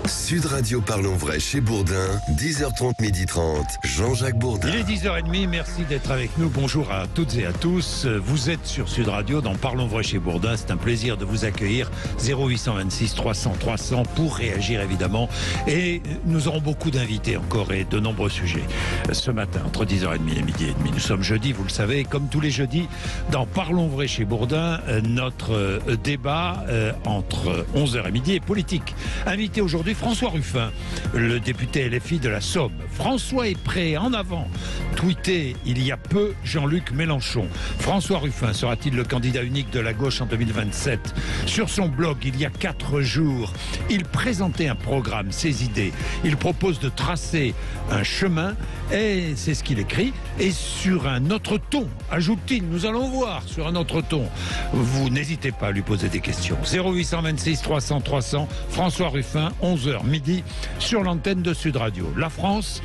Sud Radio Parlons Vrai chez Bourdin, 10h30, 12h30, Jean-Jacques Bourdin. Il est 10h30, merci d'être avec nous. Bonjour à toutes et à tous. Vous êtes sur Sud Radio dans Parlons Vrai chez Bourdin. C'est un plaisir de vous accueillir. 0826 300 300 pour réagir évidemment. Et nous aurons beaucoup d'invités encore et de nombreux sujets ce matin entre 10h30 et midi et demi. Nous sommes jeudi, vous le savez, comme tous les jeudis dans Parlons Vrai chez Bourdin, notre débat entre 11h et midi est politique. Invité aujourd'hui François Ruffin, le député LFI de la Somme. François est prêt, en avant. Tweeté il y a peu Jean-Luc Mélenchon. François Ruffin sera-t-il le candidat unique de la gauche en 2027 ? Sur son blog, il y a 4 jours, il présentait un programme, ses idées. Il propose de tracer un chemin et c'est ce qu'il écrit. Et sur un autre ton, ajoute-t-il, nous allons voir sur un autre ton. Vous n'hésitez pas à lui poser des questions. 0826 300 300, François Ruffin, 11h midi, sur l'antenne de Sud Radio. La France,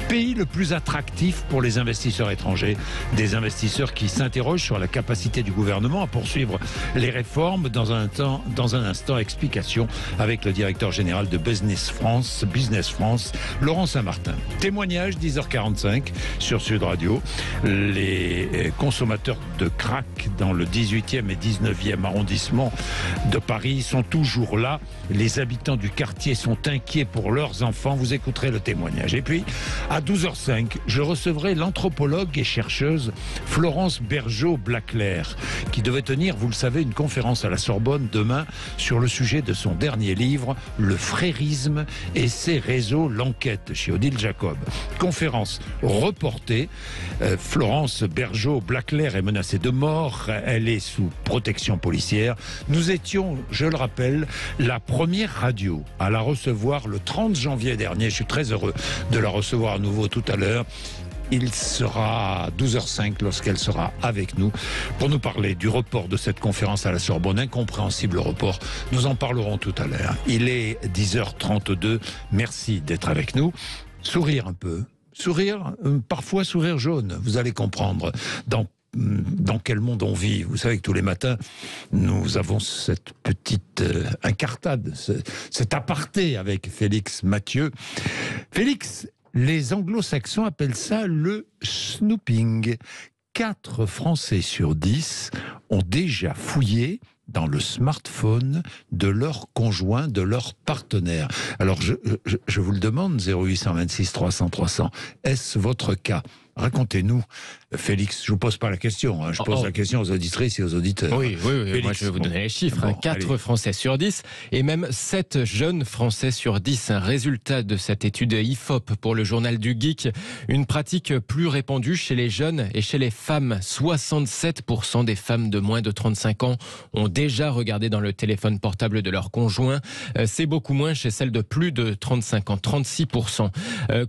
pays le plus attractif pour les investisseurs étrangers. Des investisseurs qui s'interrogent sur la capacité du gouvernement à poursuivre les réformes. Dans un instant, explication avec le directeur général de Business France, Laurent Saint-Martin. Témoignage, 10h45 sur Sud Radio. Les consommateurs de crack dans le 18e et 19e arrondissement de Paris sont toujours là. Les habitants du quartier sont inquiets pour leurs enfants. Vous écouterez le témoignage. Et puis, à 12h05, je recevrai l'anthropologue et chercheuse Florence Bergeaud-Blaclair, qui devait tenir, vous le savez, une conférence à la Sorbonne demain sur le sujet de son dernier livre, Le frérisme et ses réseaux, l'enquête, chez Odile Jacob. Conférence reportée. Florence Bergeaud-Blaclair est menacée de mort. Elle est sous protection policière. Nous étions, je le rappelle, la première radio à la recevoir le 30 janvier dernier. Je suis très heureux de la recevoir à nouveau tout à l'heure. Il sera 12h05 lorsqu'elle sera avec nous pour nous parler du report de cette conférence à la Sorbonne. Incompréhensible report. Nous en parlerons tout à l'heure. Il est 10h32. Merci d'être avec nous. Sourire un peu. Sourire, parfois sourire jaune. Vous allez comprendre dans quel monde on vit. Vous savez que tous les matins, nous avons cette petite incartade, cet aparté avec Félix Mathieu. Félix, les anglo-saxons appellent ça le snooping. 4 Français sur 10 ont déjà fouillé dans le smartphone de leur conjoint, de leur partenaire. Alors, je vous le demande, 0826 300 300, est-ce votre cas ? Racontez-nous, Félix, je ne vous pose pas la question, je pose la question aux auditrices et aux auditeurs. Oui, Félix, moi je vais vous donner les chiffres. Bon, 4 allez. Français sur 10 et même 7 jeunes Français sur 10. Un résultat de cette étude IFOP pour le journal du Geek. Une pratique plus répandue chez les jeunes et chez les femmes. 67% des femmes de moins de 35 ans ont déjà regardé dans le téléphone portable de leur conjoint. C'est beaucoup moins chez celles de plus de 35 ans, 36%.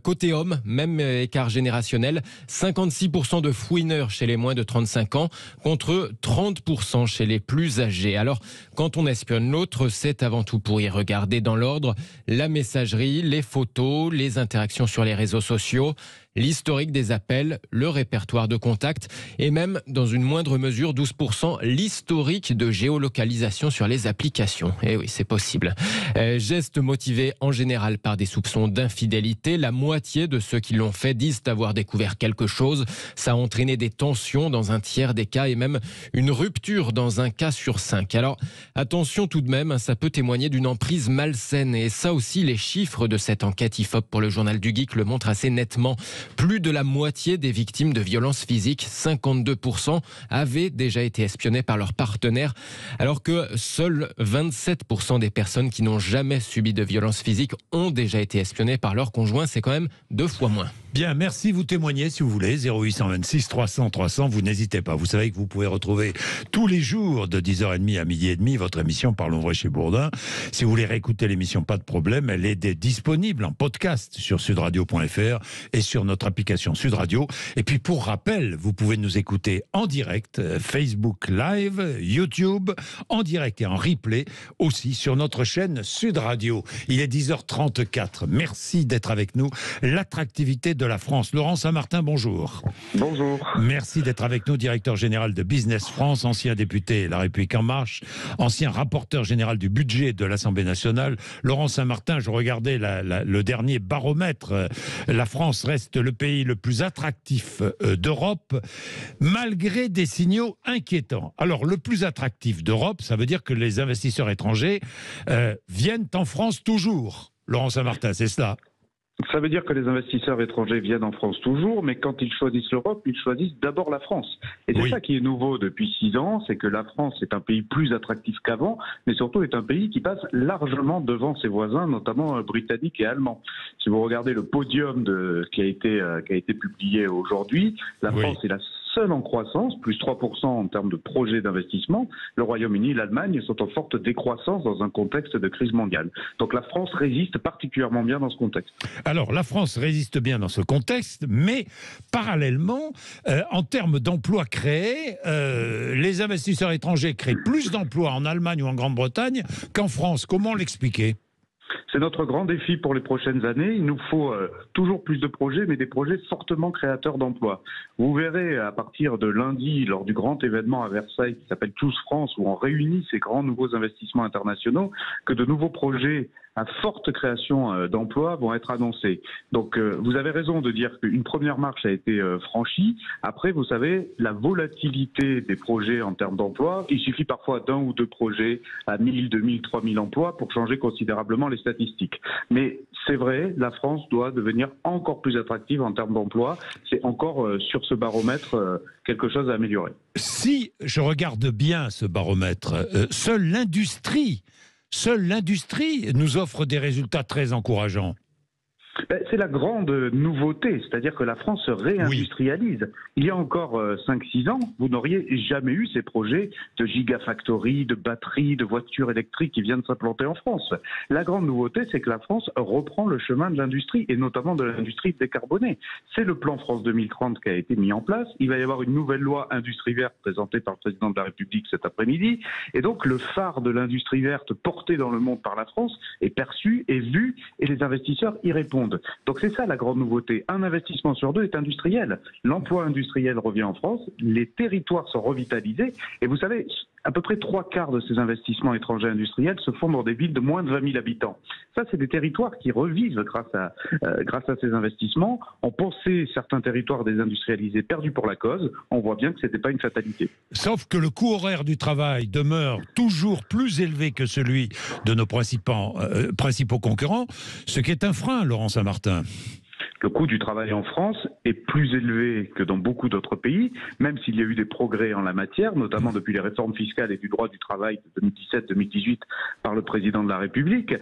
Côté homme, même écart générationnel, 56% de fouineurs chez les moins de 35 ans contre 30% chez les plus âgés. Alors, quand on espionne l'autre, c'est avant tout pour y regarder dans l'ordre la messagerie, les photos, les interactions sur les réseaux sociaux, l'historique des appels, le répertoire de contacts et même, dans une moindre mesure, 12%, l'historique de géolocalisation sur les applications. Eh oui, c'est possible. Gestes motivés en général par des soupçons d'infidélité. La moitié de ceux qui l'ont fait disent avoir découvert quelque chose. Ça a entraîné des tensions dans un tiers des cas et même une rupture dans un cas sur 5. Alors, attention tout de même, ça peut témoigner d'une emprise malsaine. Et ça aussi, les chiffres de cette enquête IFOP pour le journal du Geek le montrent assez nettement. Plus de la moitié des victimes de violences physiques, 52%, avaient déjà été espionnées par leur partenaire, alors que seuls 27% des personnes qui n'ont jamais subi de violences physiques ont déjà été espionnées par leur conjoint. C'est quand même 2 fois moins. Bien, merci. Vous témoignez si vous voulez. 0826 300 300. Vous n'hésitez pas. Vous savez que vous pouvez retrouver tous les jours de 10h30 à midi et demi votre émission Parlons Vrai chez Bourdin. Si vous voulez réécouter l'émission, pas de problème. Elle est disponible en podcast sur sudradio.fr et sur notre application Sud Radio. Et puis pour rappel, vous pouvez nous écouter en direct, Facebook Live, YouTube, en direct et en replay aussi sur notre chaîne Sud Radio. Il est 10h34. Merci d'être avec nous. L'attractivité de de la France. Laurent Saint-Martin, bonjour. Bonjour. Merci d'être avec nous, directeur général de Business France, ancien député La République En Marche, ancien rapporteur général du budget de l'Assemblée nationale. Laurent Saint-Martin, je regardais le dernier baromètre. La France reste le pays le plus attractif d'Europe, malgré des signaux inquiétants. Alors, le plus attractif d'Europe, ça veut dire que les investisseurs étrangers viennent en France toujours. Laurent Saint-Martin, c'est cela? Ça veut dire que les investisseurs étrangers viennent en France toujours, mais quand ils choisissent l'Europe, ils choisissent d'abord la France. Et c'est ça qui est nouveau depuis 6 ans, c'est que la France est un pays plus attractif qu'avant, mais surtout est un pays qui passe largement devant ses voisins, notamment britanniques et allemands. Si vous regardez le podium qui a été publié aujourd'hui, la France est la seule en croissance, plus 3% en termes de projets d'investissement. Le Royaume-Uni et l'Allemagne sont en forte décroissance dans un contexte de crise mondiale. Donc la France résiste particulièrement bien dans ce contexte. Alors la France résiste bien dans ce contexte, mais parallèlement, en termes d'emplois créés, les investisseurs étrangers créent plus d'emplois en Allemagne ou en Grande-Bretagne qu'en France. Comment l'expliquer ? C'est notre grand défi pour les prochaines années. Il nous faut toujours plus de projets, mais des projets fortement créateurs d'emplois. Vous verrez à partir de lundi, lors du grand événement à Versailles qui s'appelle Choose France, où on réunit ces grands nouveaux investissements internationaux, que de nouveaux projets à forte création d'emplois vont être annoncés. Donc vous avez raison de dire qu'une première marche a été franchie. Après, vous savez, la volatilité des projets en termes d'emplois, il suffit parfois d'un ou deux projets à 1000, 2000, 3000 emplois pour changer considérablement les statistiques. Mais c'est vrai, la France doit devenir encore plus attractive en termes d'emplois. C'est encore sur ce baromètre quelque chose à améliorer. Si je regarde bien ce baromètre, seule l'industrie nous offre des résultats très encourageants. C'est la grande nouveauté, c'est-à-dire que la France se réindustrialise. Oui. Il y a encore 5-6 ans, vous n'auriez jamais eu ces projets de gigafactory, de batteries, de voitures électriques qui viennent s'implanter en France. La grande nouveauté, c'est que la France reprend le chemin de l'industrie, et notamment de l'industrie décarbonée. C'est le plan France 2030 qui a été mis en place. Il va y avoir une nouvelle loi industrie verte présentée par le président de la République cet après-midi. Et donc, le phare de l'industrie verte porté dans le monde par la France est perçu, est vu, et les investisseurs y répondent. Donc c'est ça la grande nouveauté. Un investissement sur deux est industriel. L'emploi industriel revient en France, les territoires sont revitalisés, et vous savez, à peu près 3/4 de ces investissements étrangers industriels se font dans des villes de moins de 20 000 habitants. Ça, c'est des territoires qui revivent grâce à ces investissements. On pensait certains territoires désindustrialisés perdus pour la cause. On voit bien que ce n'était pas une fatalité. Sauf que le coût horaire du travail demeure toujours plus élevé que celui de nos principaux concurrents, ce qui est un frein, Laurent Saint-Martin. Le coût du travail en France est plus élevé que dans beaucoup d'autres pays, même s'il y a eu des progrès en la matière, notamment depuis les réformes fiscales et du droit du travail de 2017-2018 par le président de la République.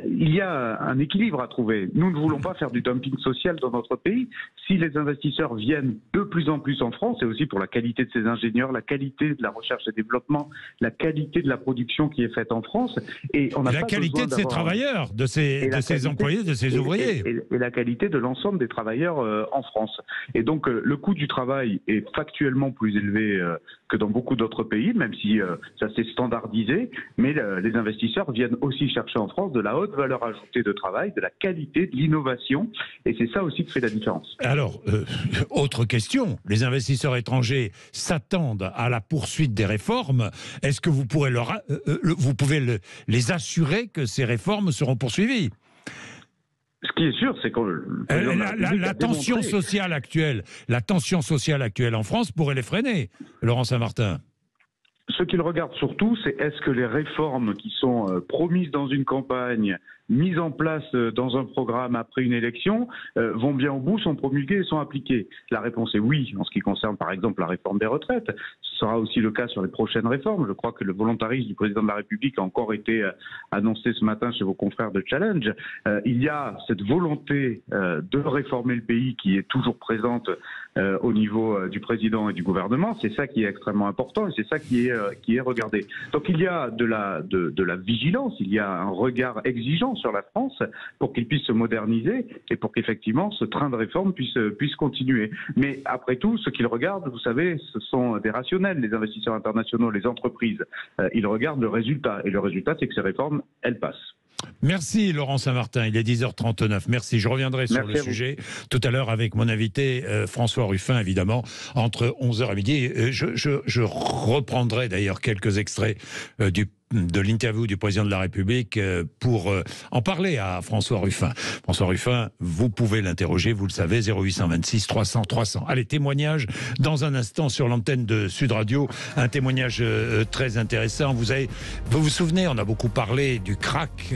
Il y a un équilibre à trouver. Nous ne voulons pas faire du dumping social dans notre pays. Si les investisseurs viennent de plus en plus en France, c'est aussi pour la qualité de ces ingénieurs, la qualité de la recherche et développement, la qualité de la production qui est faite en France. Et on n'a pas qualité de ces travailleurs, de ces employés, de ces ouvriers. Et la qualité de l'ensemble des travailleurs en France. Et donc le coût du travail est factuellement plus élevé que dans beaucoup d'autres pays, même si ça s'est standardisé, mais les investisseurs viennent aussi chercher en France de la haute valeur ajoutée de travail, de la qualité, de l'innovation, et c'est ça aussi qui fait la différence. Alors, autre question, les investisseurs étrangers s'attendent à la poursuite des réformes. Est-ce que vous pouvez les assurer que ces réformes seront poursuivies ? Ce qui est sûr, c'est que la tension sociale actuelle en France pourrait les freiner, Laurent Saint-Martin. Ce qu'ils regardent surtout, c'est est-ce que les réformes qui sont promises dans une campagne, mises en place dans un programme après une élection, vont bien au bout, sont promulguées et sont appliquées. La réponse est oui, en ce qui concerne par exemple la réforme des retraites. Ce sera aussi le cas sur les prochaines réformes. Je crois que le volontarisme du président de la République a encore été annoncé ce matin chez vos confrères de Challenge. Il y a cette volonté de réformer le pays qui est toujours présente au niveau du président et du gouvernement. C'est ça qui est extrêmement important et c'est ça qui est regardé. Donc il y a de la vigilance, il y a un regard exigeant sur la France pour qu'il puisse se moderniser et pour qu'effectivement ce train de réforme puisse continuer. Mais après tout, ce qu'ils regardent, vous savez, ce sont des rationnels, les investisseurs internationaux, les entreprises. Ils regardent le résultat et le résultat, c'est que ces réformes, elles passent. Merci Laurent Saint-Martin, il est 10h39. Merci, je reviendrai sur le sujet tout à l'heure avec mon invité François Ruffin, évidemment, entre 11h et midi. Je reprendrai d'ailleurs quelques extraits de l'interview du président de la République pour en parler à François Ruffin. François Ruffin, vous pouvez l'interroger, vous le savez, 0826 300 300. Allez, témoignage dans un instant sur l'antenne de Sud Radio, un témoignage très intéressant. Vous vous souvenez, on a beaucoup parlé du crack,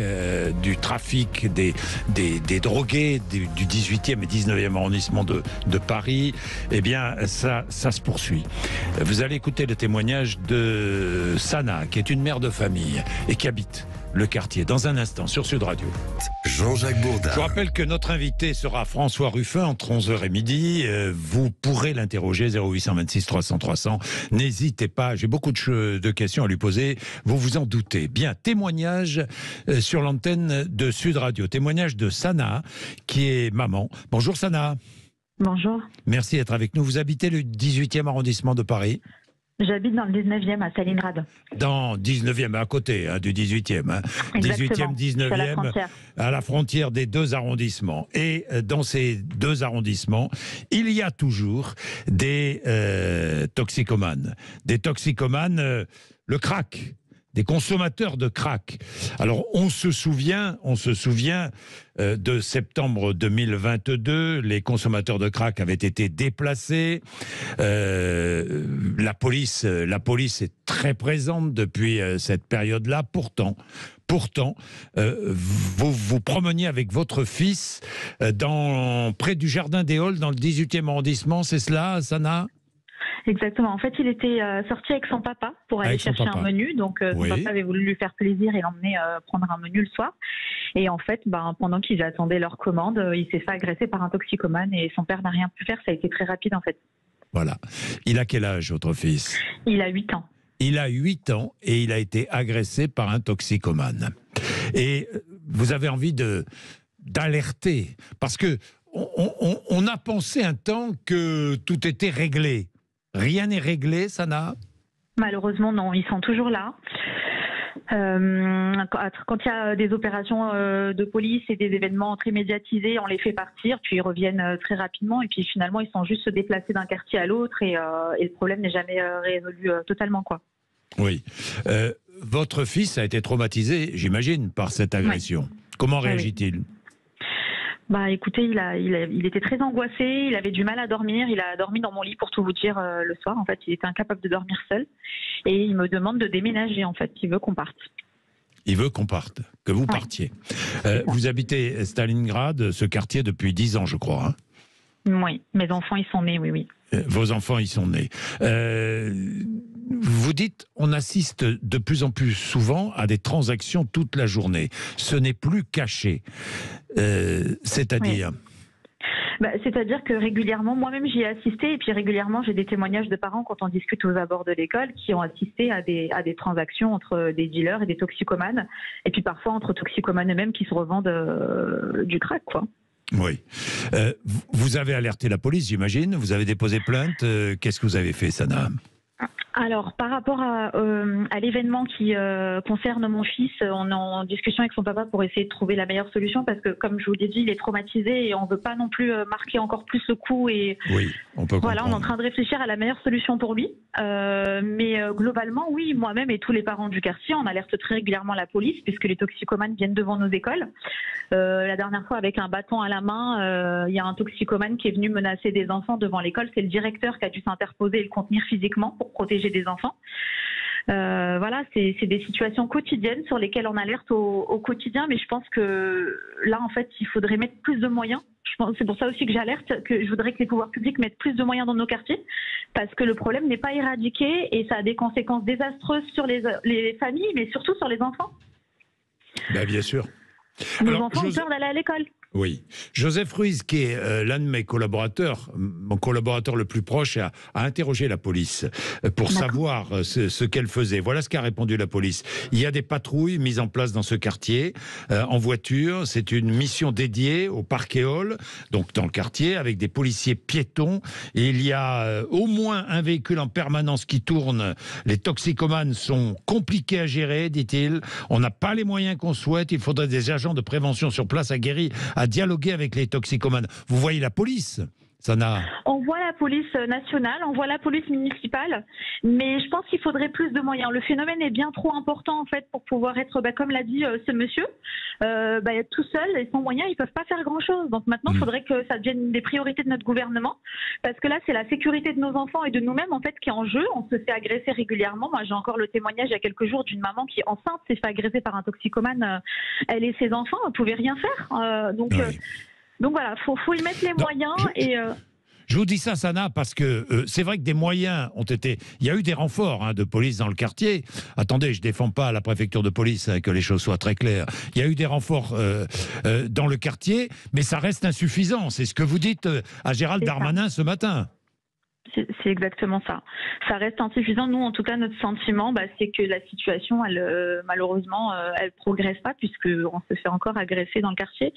du trafic des drogués du 18e et 19e arrondissement de Paris. Eh bien, ça se poursuit. Vous allez écouter le témoignage de Sana, qui est une mère de famille et qui habite le quartier. Dans un instant, sur Sud Radio. Jean-Jacques Bourdin. Je vous rappelle que notre invité sera François Ruffin entre 11h et midi. Vous pourrez l'interroger, 0826 300 300. N'hésitez pas, j'ai beaucoup de questions à lui poser. Vous vous en doutez. Bien, témoignage sur l'antenne de Sud Radio. Témoignage de Sana, qui est maman. Bonjour Sana. Bonjour. Merci d'être avec nous. Vous habitez le 18e arrondissement de Paris ? J'habite dans le 19e à Stalingrad. Dans 19e, à côté du 18e. Hein. 18e, 19e, à la frontière des deux arrondissements. Et dans ces deux arrondissements, il y a toujours des toxicomanes. Des toxicomanes, le crack. Des consommateurs de crack. Alors, on se souvient de septembre 2022, les consommateurs de crack avaient été déplacés. La police est très présente depuis cette période-là. Pourtant, vous vous promeniez avec votre fils près du Jardin des Halles, dans le 18e arrondissement, c'est cela, Sana ? Exactement. En fait, il était sorti avec son papa pour aller chercher un menu. Donc, son papa avait voulu lui faire plaisir et l'emmener prendre un menu le soir. Et en fait, pendant qu'ils attendaient leur commande, il s'est fait agresser par un toxicomane et son père n'a rien pu faire. Ça a été très rapide, en fait. Voilà. Il a quel âge, votre fils ? Il a 8 ans. Il a 8 ans et il a été agressé par un toxicomane. Et vous avez envie d'alerter parce que on a pensé un temps que tout était réglé. Rien n'est réglé, Sana ? Malheureusement, non. Ils sont toujours là. Quand il y a des opérations de police et des événements très médiatisés, on les fait partir, puis ils reviennent très rapidement. Et puis finalement, ils sont juste se déplacer d'un quartier à l'autre et le problème n'est jamais résolu totalement, quoi. Oui. Votre fils a été traumatisé, j'imagine, par cette agression. Oui. Comment réagit-il ? Écoutez, il était très angoissé, il avait du mal à dormir, il a dormi dans mon lit pour tout vous dire le soir. En fait, il était incapable de dormir seul et il me demande de déménager, en fait, il veut qu'on parte. Il veut qu'on parte, que vous partiez. Vous habitez Stalingrad, ce quartier, depuis 10 ans, je crois. Hein ? Oui, mes enfants y sont nés, oui. Vos enfants y sont nés. Vous dites, on assiste de plus en plus souvent à des transactions toute la journée. Ce n'est plus caché. C'est-à-dire c'est-à-dire que régulièrement, moi-même j'y ai assisté et puis régulièrement j'ai des témoignages de parents quand on discute aux abords de l'école qui ont assisté à des transactions entre des dealers et des toxicomanes et puis parfois entre toxicomanes eux-mêmes qui se revendent du crack, quoi. Oui. Vous avez alerté la police, j'imagine. Vous avez déposé plainte. Qu'est-ce que vous avez fait, Sana ? Alors, par rapport à l'événement qui concerne mon fils, on est en discussion avec son papa pour essayer de trouver la meilleure solution parce que, comme je vous l'ai dit, il est traumatisé et on ne veut pas non plus marquer encore plus le coup. Et oui, on peut comprendre. Voilà, on est en train de réfléchir à la meilleure solution pour lui. Mais globalement, oui, moi-même et tous les parents du quartier, on alerte très régulièrement la police puisque les toxicomanes viennent devant nos écoles. La dernière fois, avec un bâton à la main, il y a un toxicomane qui est venu menacer des enfants devant l'école. C'est le directeur qui a dû s'interposer et le contenir physiquement pour protéger des enfants. Voilà, c'est des situations quotidiennes sur lesquelles on alerte au quotidien, mais je pense que là, en fait, il faudrait mettre plus de moyens. C'est pour ça aussi que j'alerte, que je voudrais que les pouvoirs publics mettent plus de moyens dans nos quartiers, parce que le problème n'est pas éradiqué et ça a des conséquences désastreuses sur les familles, mais surtout sur les enfants. Bien sûr. Nos enfants ont peur d'aller à l'école. Oui. Joseph Ruiz, qui est l'un de mes collaborateurs, mon collaborateur le plus proche, a interrogé la police pour savoir ce qu'elle faisait. Voilà ce qu'a répondu la police. Il y a des patrouilles mises en place dans ce quartier, en voiture. C'est une mission dédiée au parquet-hall, donc dans le quartier, avec des policiers piétons. Et il y a au moins un véhicule en permanence qui tourne. Les toxicomanes sont compliqués à gérer, dit-il. On n'a pas les moyens qu'on souhaite. Il faudrait des agents de prévention sur place aguerris à dialoguer avec les toxicomanes. Vous voyez la police, Sana? On voit la police nationale, on voit la police municipale, mais je pense qu'il faudrait plus de moyens. Le phénomène est bien trop important en fait pour pouvoir être, comme l'a dit ce monsieur, tout seul et sans moyens, ils peuvent pas faire grand-chose. Donc maintenant, il faudrait que ça devienne une des priorités de notre gouvernement, parce que là, c'est la sécurité de nos enfants et de nous-mêmes en fait qui est en jeu. On se fait agresser régulièrement. Moi, j'ai encore le témoignage il y a quelques jours d'une maman qui, enceinte, s'est fait agresser par un toxicomane. Elle et ses enfants ne pouvaient rien faire. Donc voilà, faut y mettre les moyens. Je vous dis ça, Sana, parce que c'est vrai que des moyens ont été... Il y a eu des renforts de police dans le quartier. Attendez, je ne défends pas la préfecture de police, que les choses soient très claires. Il y a eu des renforts dans le quartier, mais ça reste insuffisant. C'est ce que vous dites à Gérald Darmanin ce matin. C'est exactement ça. Ça reste insuffisant. Nous, en tout cas, notre sentiment, c'est que la situation, malheureusement, elle progresse pas, puisqu'on se fait encore agresser dans le quartier.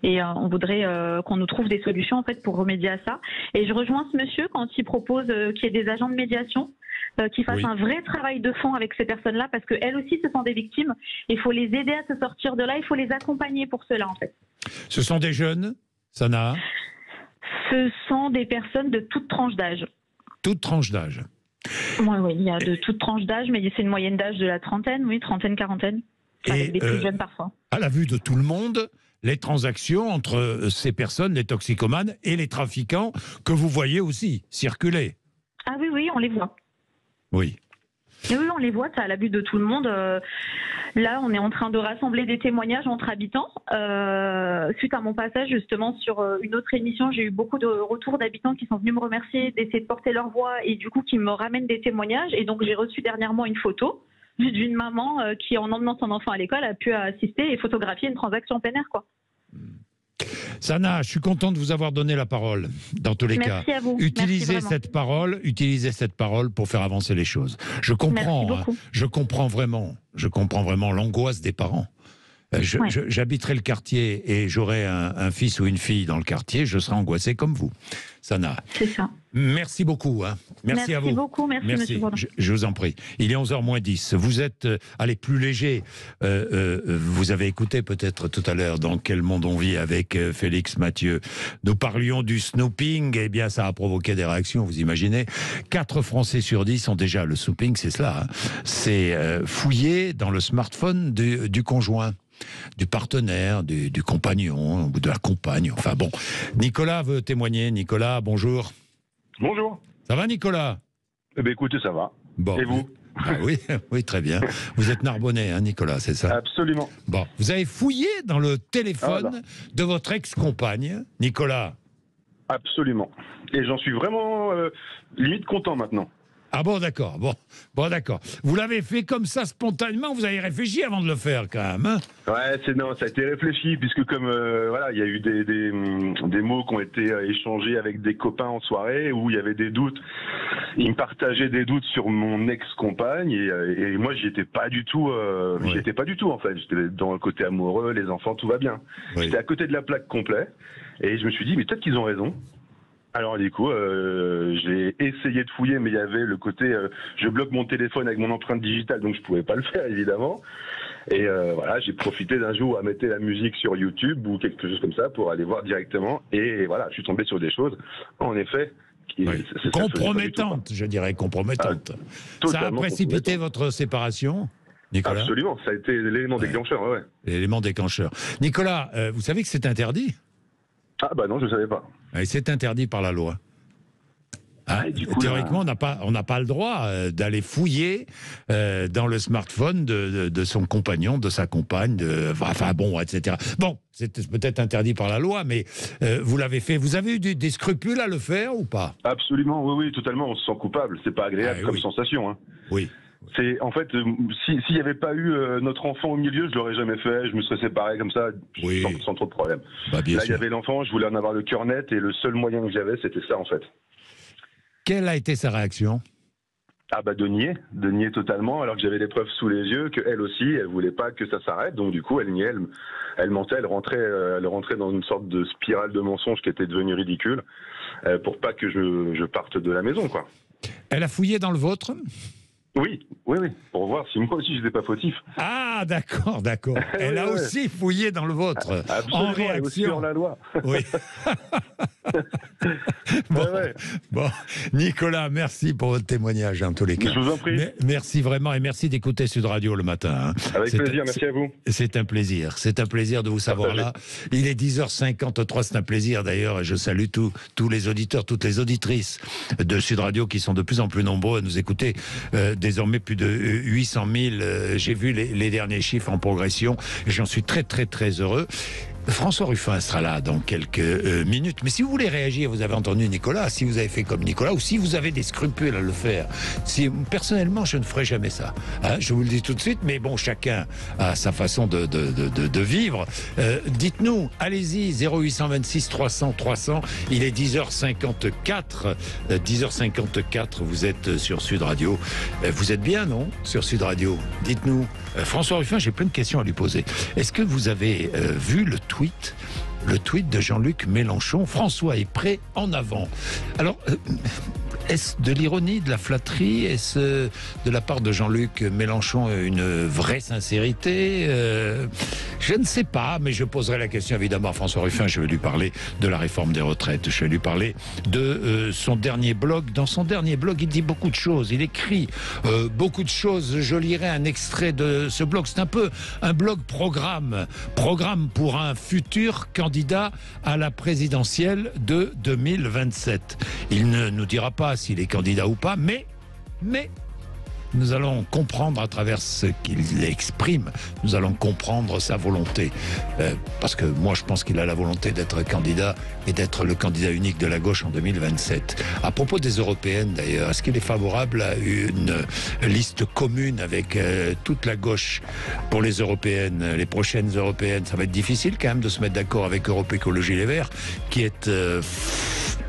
Et on voudrait qu'on nous trouve des solutions en fait pour remédier à ça. Et je rejoins ce monsieur quand il propose qu'il y ait des agents de médiation qui fassent un vrai travail de fond avec ces personnes-là, parce qu'elles aussi, ce sont des victimes. Il faut les aider à se sortir de là. Il faut les accompagner pour cela, en fait. Ce sont des jeunes, Sana? Ce sont des personnes de toute tranche d'âge. Toute tranche d'âge. Oui, il y a de toute tranche d'âge, mais c'est une moyenne d'âge de la trentaine, trentaine, quarantaine. Avec des plus jeunes parfois. À la vue de tout le monde, les transactions entre ces personnes, les toxicomanes et les trafiquants, que vous voyez aussi circuler. Ah oui, on les voit. Oui. Et oui, on les voit, ça à la vue de tout le monde. Là, on est en train de rassembler des témoignages entre habitants. Suite à mon passage justement sur une autre émission, j'ai eu beaucoup de retours d'habitants qui sont venus me remercier d'essayer de porter leur voix et du coup qui me ramènent des témoignages. Et donc j'ai reçu dernièrement une photo d'une maman qui, en emmenant son enfant à l'école, a pu assister et photographier une transaction en plein air, quoi. Sana, je suis content de vous avoir donné la parole, dans tous les cas. Merci à vous. Utilisez cette parole pour faire avancer les choses. Je comprends vraiment l'angoisse des parents. J'habiterai le quartier et j'aurai un fils ou une fille dans le quartier, je serai angoissé comme vous, Sana. C'est ça. Merci beaucoup. Merci à vous. Merci, monsieur Bourdin. Je vous en prie. Il est 11h moins 10. Vous êtes, plus léger. Vous avez écouté peut-être tout à l'heure dans Quel monde on vit avec Félix Mathieu. Nous parlions du snooping. Eh bien, ça a provoqué des réactions, vous imaginez. 4 Français sur 10 ont déjà le snooping, c'est cela. C'est fouiller dans le smartphone du conjoint, du partenaire, du compagnon ou de la compagne. Enfin bon. Nicolas veut témoigner. Nicolas, bonjour. Bonjour. Ça va, Nicolas? Eh bien, écoutez, ça va. Bon. Et vous? Oui, très bien. Vous êtes Narbonnais, Nicolas, c'est ça? Absolument. Bon, vous avez fouillé dans le téléphone de votre ex-compagne, Nicolas? Absolument. Et j'en suis vraiment limite content maintenant. Ah bon, d'accord. Bon, d'accord. Vous l'avez fait comme ça spontanément, vous avez réfléchi avant de le faire quand même, Ouais, ça a été réfléchi, puisque comme il y a eu des mots qui ont été échangés avec des copains en soirée où il y avait des doutes. Ils me partageaient des doutes sur mon ex-compagne et moi j'y étais pas du tout. J'y étais pas du tout en fait. J'étais dans le côté amoureux, les enfants, tout va bien. Oui. J'étais à côté de la plaque complet et je me suis dit mais peut-être qu'ils ont raison. Alors du coup, j'ai essayé de fouiller, mais il y avait le côté je bloque mon téléphone avec mon empreinte digitale, donc je pouvais pas le faire évidemment. Et j'ai profité d'un jour à mettre la musique sur YouTube ou quelque chose comme ça pour aller voir directement. Et voilà, je suis tombé sur des choses, en effet, compromettantes, je dirais compromettantes. Ça a précipité votre séparation, Nicolas? Absolument, ça a été l'élément déclencheur. Ouais. L'élément déclencheur. Nicolas, vous savez que c'est interdit? Ah bah non, je ne savais pas. C'est interdit par la loi. Théoriquement, on n'a pas le droit d'aller fouiller dans le smartphone de son compagnon, de sa compagne, etc. Bon, c'est peut-être interdit par la loi, mais vous l'avez fait. Vous avez eu des scrupules à le faire ou pas? Absolument, oui, totalement. On se sent coupable. C'est pas agréable comme sensation. Hein. Oui. C'est en fait, s'il n'y avait pas eu notre enfant au milieu, je l'aurais jamais fait. Je me serais séparé comme ça, sans trop de problème. Bah, bien Là, sûr. il y avait l'enfant, je voulais en avoir le cœur net, et le seul moyen que j'avais, c'était ça en fait. Quelle a été sa réaction? Ah bah de nier totalement, alors que j'avais les preuves sous les yeux, qu'elle aussi, elle voulait pas que ça s'arrête, donc du coup elle niait, elle mentait, elle rentrait dans une sorte de spirale de mensonges qui était devenue ridicule, pour pas que je parte de la maison, quoi. Elle a fouillé dans le vôtre? Oui, pour voir si moi aussi j'étais pas fautif. Ah, d'accord. Elle a Ouais. aussi fouillé dans le vôtre. Absolument, En elle est aussi hors réaction. la loi. Oui. Bon. Ouais. Bon, Nicolas, merci pour votre témoignage en tous les cas. Je vous en prie. Merci vraiment, et merci d'écouter Sud Radio le matin. Hein. Avec plaisir, merci à vous. C'est un plaisir de vous savoir là. Il est 10h53, c'est un plaisir d'ailleurs, et je salue tous les auditeurs, toutes les auditrices de Sud Radio qui sont de plus en plus nombreux à nous écouter. Désormais plus de 800 000, j'ai vu les derniers chiffres en progression, et j'en suis très très très heureux. François Ruffin sera là dans quelques minutes. Mais si vous voulez réagir, vous avez entendu Nicolas, si vous avez fait comme Nicolas, ou si vous avez des scrupules à le faire. Personnellement, je ne ferai jamais ça. Hein, je vous le dis tout de suite, mais bon, chacun a sa façon de vivre. Dites-nous, allez-y, 0826 300 300. Il est 10h54. 10h54, vous êtes sur Sud Radio. Vous êtes bien, non, sur Sud Radio? Dites-nous. François Ruffin, j'ai plein de questions à lui poser. Est-ce que vous avez vu le tweet de Jean-Luc Mélenchon? François est prêt, en avant. Alors, est-ce de l'ironie, de la flatterie? Est-ce de la part de Jean-Luc Mélenchon une vraie sincérité? Je ne sais pas, mais je poserai la question évidemment à François Ruffin. Je vais lui parler de la réforme des retraites. Je vais lui parler de son dernier blog. Dans son dernier blog, il dit beaucoup de choses. Il écrit beaucoup de choses. Je lirai un extrait de ce blog. C'est un peu un blog programme pour un futur candidat à la présidentielle de 2027. Il ne nous dira pas s'il est candidat ou pas, mais nous allons comprendre à travers ce qu'il exprime, nous allons comprendre sa volonté. Parce que moi, je pense qu'il a la volonté d'être candidat et d'être le candidat unique de la gauche en 2027. À propos des européennes, d'ailleurs, est-ce qu'il est favorable à une liste commune avec toute la gauche pour les européennes, les prochaines européennes? Ça va être difficile quand même de se mettre d'accord avec Europe Écologie Les Verts, qui est...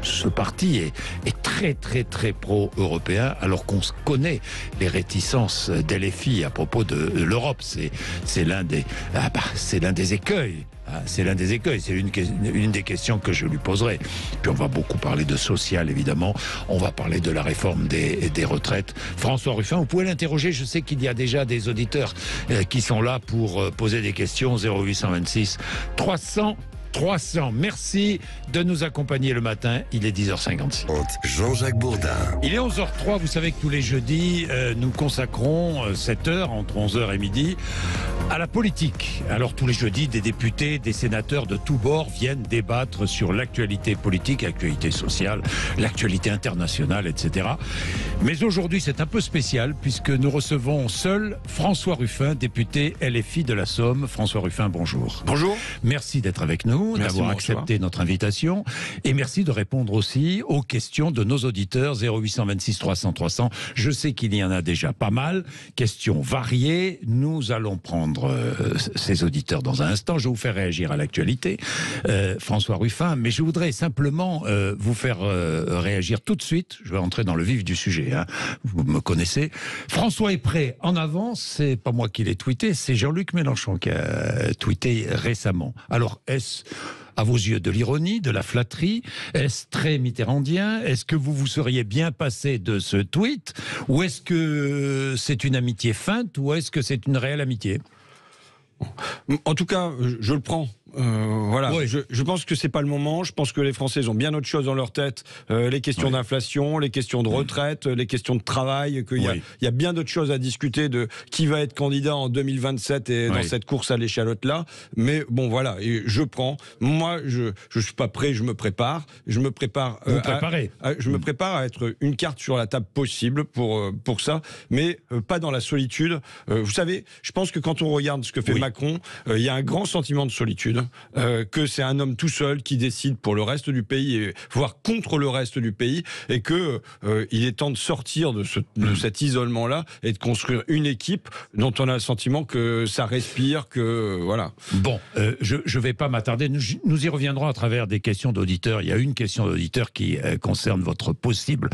ce parti est très très très pro-européen, alors qu'on se connaît les réticences d'LFI à propos de l'Europe. C'est l'un des écueils. C'est l'un des écueils, c'est une des questions que je lui poserai. Puis on va beaucoup parler de social, évidemment. On va parler de la réforme des retraites. François Ruffin, vous pouvez l'interroger. Je sais qu'il y a déjà des auditeurs qui sont là pour poser des questions. 0826 300 300. Merci de nous accompagner le matin. Il est 10h56. Jean-Jacques Bourdin. Il est 11h03. Vous savez que tous les jeudis, nous consacrons 7 heures, entre 11h et midi, à la politique. Alors tous les jeudis, des députés, des sénateurs de tous bords viennent débattre sur l'actualité politique, l'actualité sociale, l'actualité internationale, etc. Mais aujourd'hui, c'est un peu spécial puisque nous recevons seul François Ruffin, député LFI de la Somme. François Ruffin, bonjour. Bonjour. Merci d'être avec nous, d'avoir accepté notre invitation, et merci de répondre aussi aux questions de nos auditeurs. 0826 300 300. Je sais qu'il y en a déjà pas mal, questions variées. Nous allons prendre ces auditeurs dans un instant. Je vais vous faire réagir à l'actualité, François Ruffin, mais je voudrais simplement vous faire réagir tout de suite. Je vais entrer dans le vif du sujet, hein. Vous me connaissez. François est prêt, en avance. C'est pas moi qui l'ai tweeté, c'est Jean-Luc Mélenchon qui a tweeté récemment. Alors, est-ce à vos yeux de l'ironie, de la flatterie? Est-ce très mitterrandien? Est-ce que vous seriez bien passé de ce tweet? Ou est-ce que c'est une amitié feinte? Ou est-ce que c'est une réelle amitié? En tout cas, je le prends. Voilà, oui. Je pense que c'est pas le moment. Je pense que les Français ont bien autre chose dans leur tête. Les questions d'inflation, les questions de retraite, les questions de travail. Qu'il y a bien d'autres choses à discuter de qui va être candidat en 2027 et dans cette course à l'échalote là. Mais bon, voilà, et je prends. Moi, je suis pas prêt. Je me prépare. Je me prépare. Je me prépare à être une carte sur la table possible pour ça, mais pas dans la solitude. Vous savez, je pense que quand on regarde ce que fait Macron, il y a un grand sentiment de solitude. Poutine, que c'est un homme tout seul qui décide pour le reste du pays, et voire contre le reste du pays, et que il est temps de sortir de cet isolement-là et de construire une équipe dont on a le sentiment que ça respire, que voilà. Bon, je vais pas m'attarder, nous y reviendrons à travers des questions d'auditeurs. Il y a une question d'auditeur qui concerne votre possible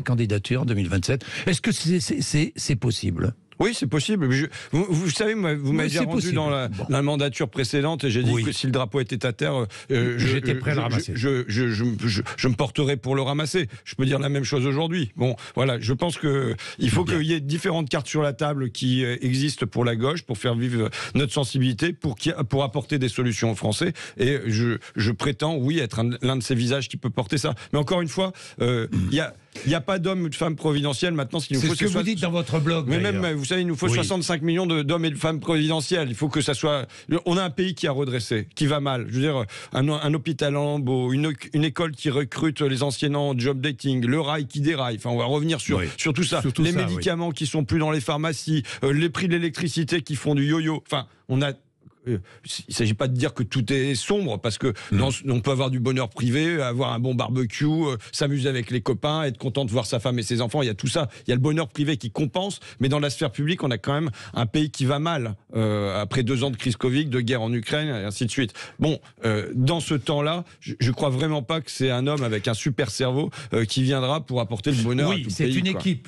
candidature en 2027. Est-ce que c'est possible ? Oui, c'est possible. Vous savez, vous m'avez déjà rendu dans la mandature précédente et j'ai dit que si le drapeau était à terre, j'étais prêt à le ramasser. Je me porterais pour le ramasser. Je peux dire la même chose aujourd'hui. Bon, voilà, je pense qu'il faut qu'il y ait différentes cartes sur la table qui existent pour la gauche, pour faire vivre notre sensibilité, pour apporter des solutions aux Français. Et je prétends, oui, être l'un de ces visages qui peut porter ça. Mais encore une fois, il n'y a pas d'hommes ou de femmes providentiels. Maintenant, ce qu'il nous faut, c'est ce que vous dites dans votre blog. Mais même, vous savez, il nous faut 65 millions d'hommes et de femmes providentiels. Il faut que ça soit... On a un pays qui a redressé, qui va mal. Je veux dire, un hôpital en lambeaux, une école qui recrute les enseignants en job dating, le rail qui déraille. Enfin, on va revenir sur tout ça. Les médicaments qui sont plus dans les pharmacies, les prix de l'électricité qui font du yo-yo. Enfin, on a... Il ne s'agit pas de dire que tout est sombre, parce que on peut avoir du bonheur privé, avoir un bon barbecue, s'amuser avec les copains, être content de voir sa femme et ses enfants. Il y a tout ça. Il y a le bonheur privé qui compense, mais dans la sphère publique, on a quand même un pays qui va mal, après 2 ans de crise Covid, de guerre en Ukraine, et ainsi de suite. Bon, dans ce temps-là, je ne crois vraiment pas que c'est un homme avec un super cerveau qui viendra pour apporter le bonheur à tout le pays.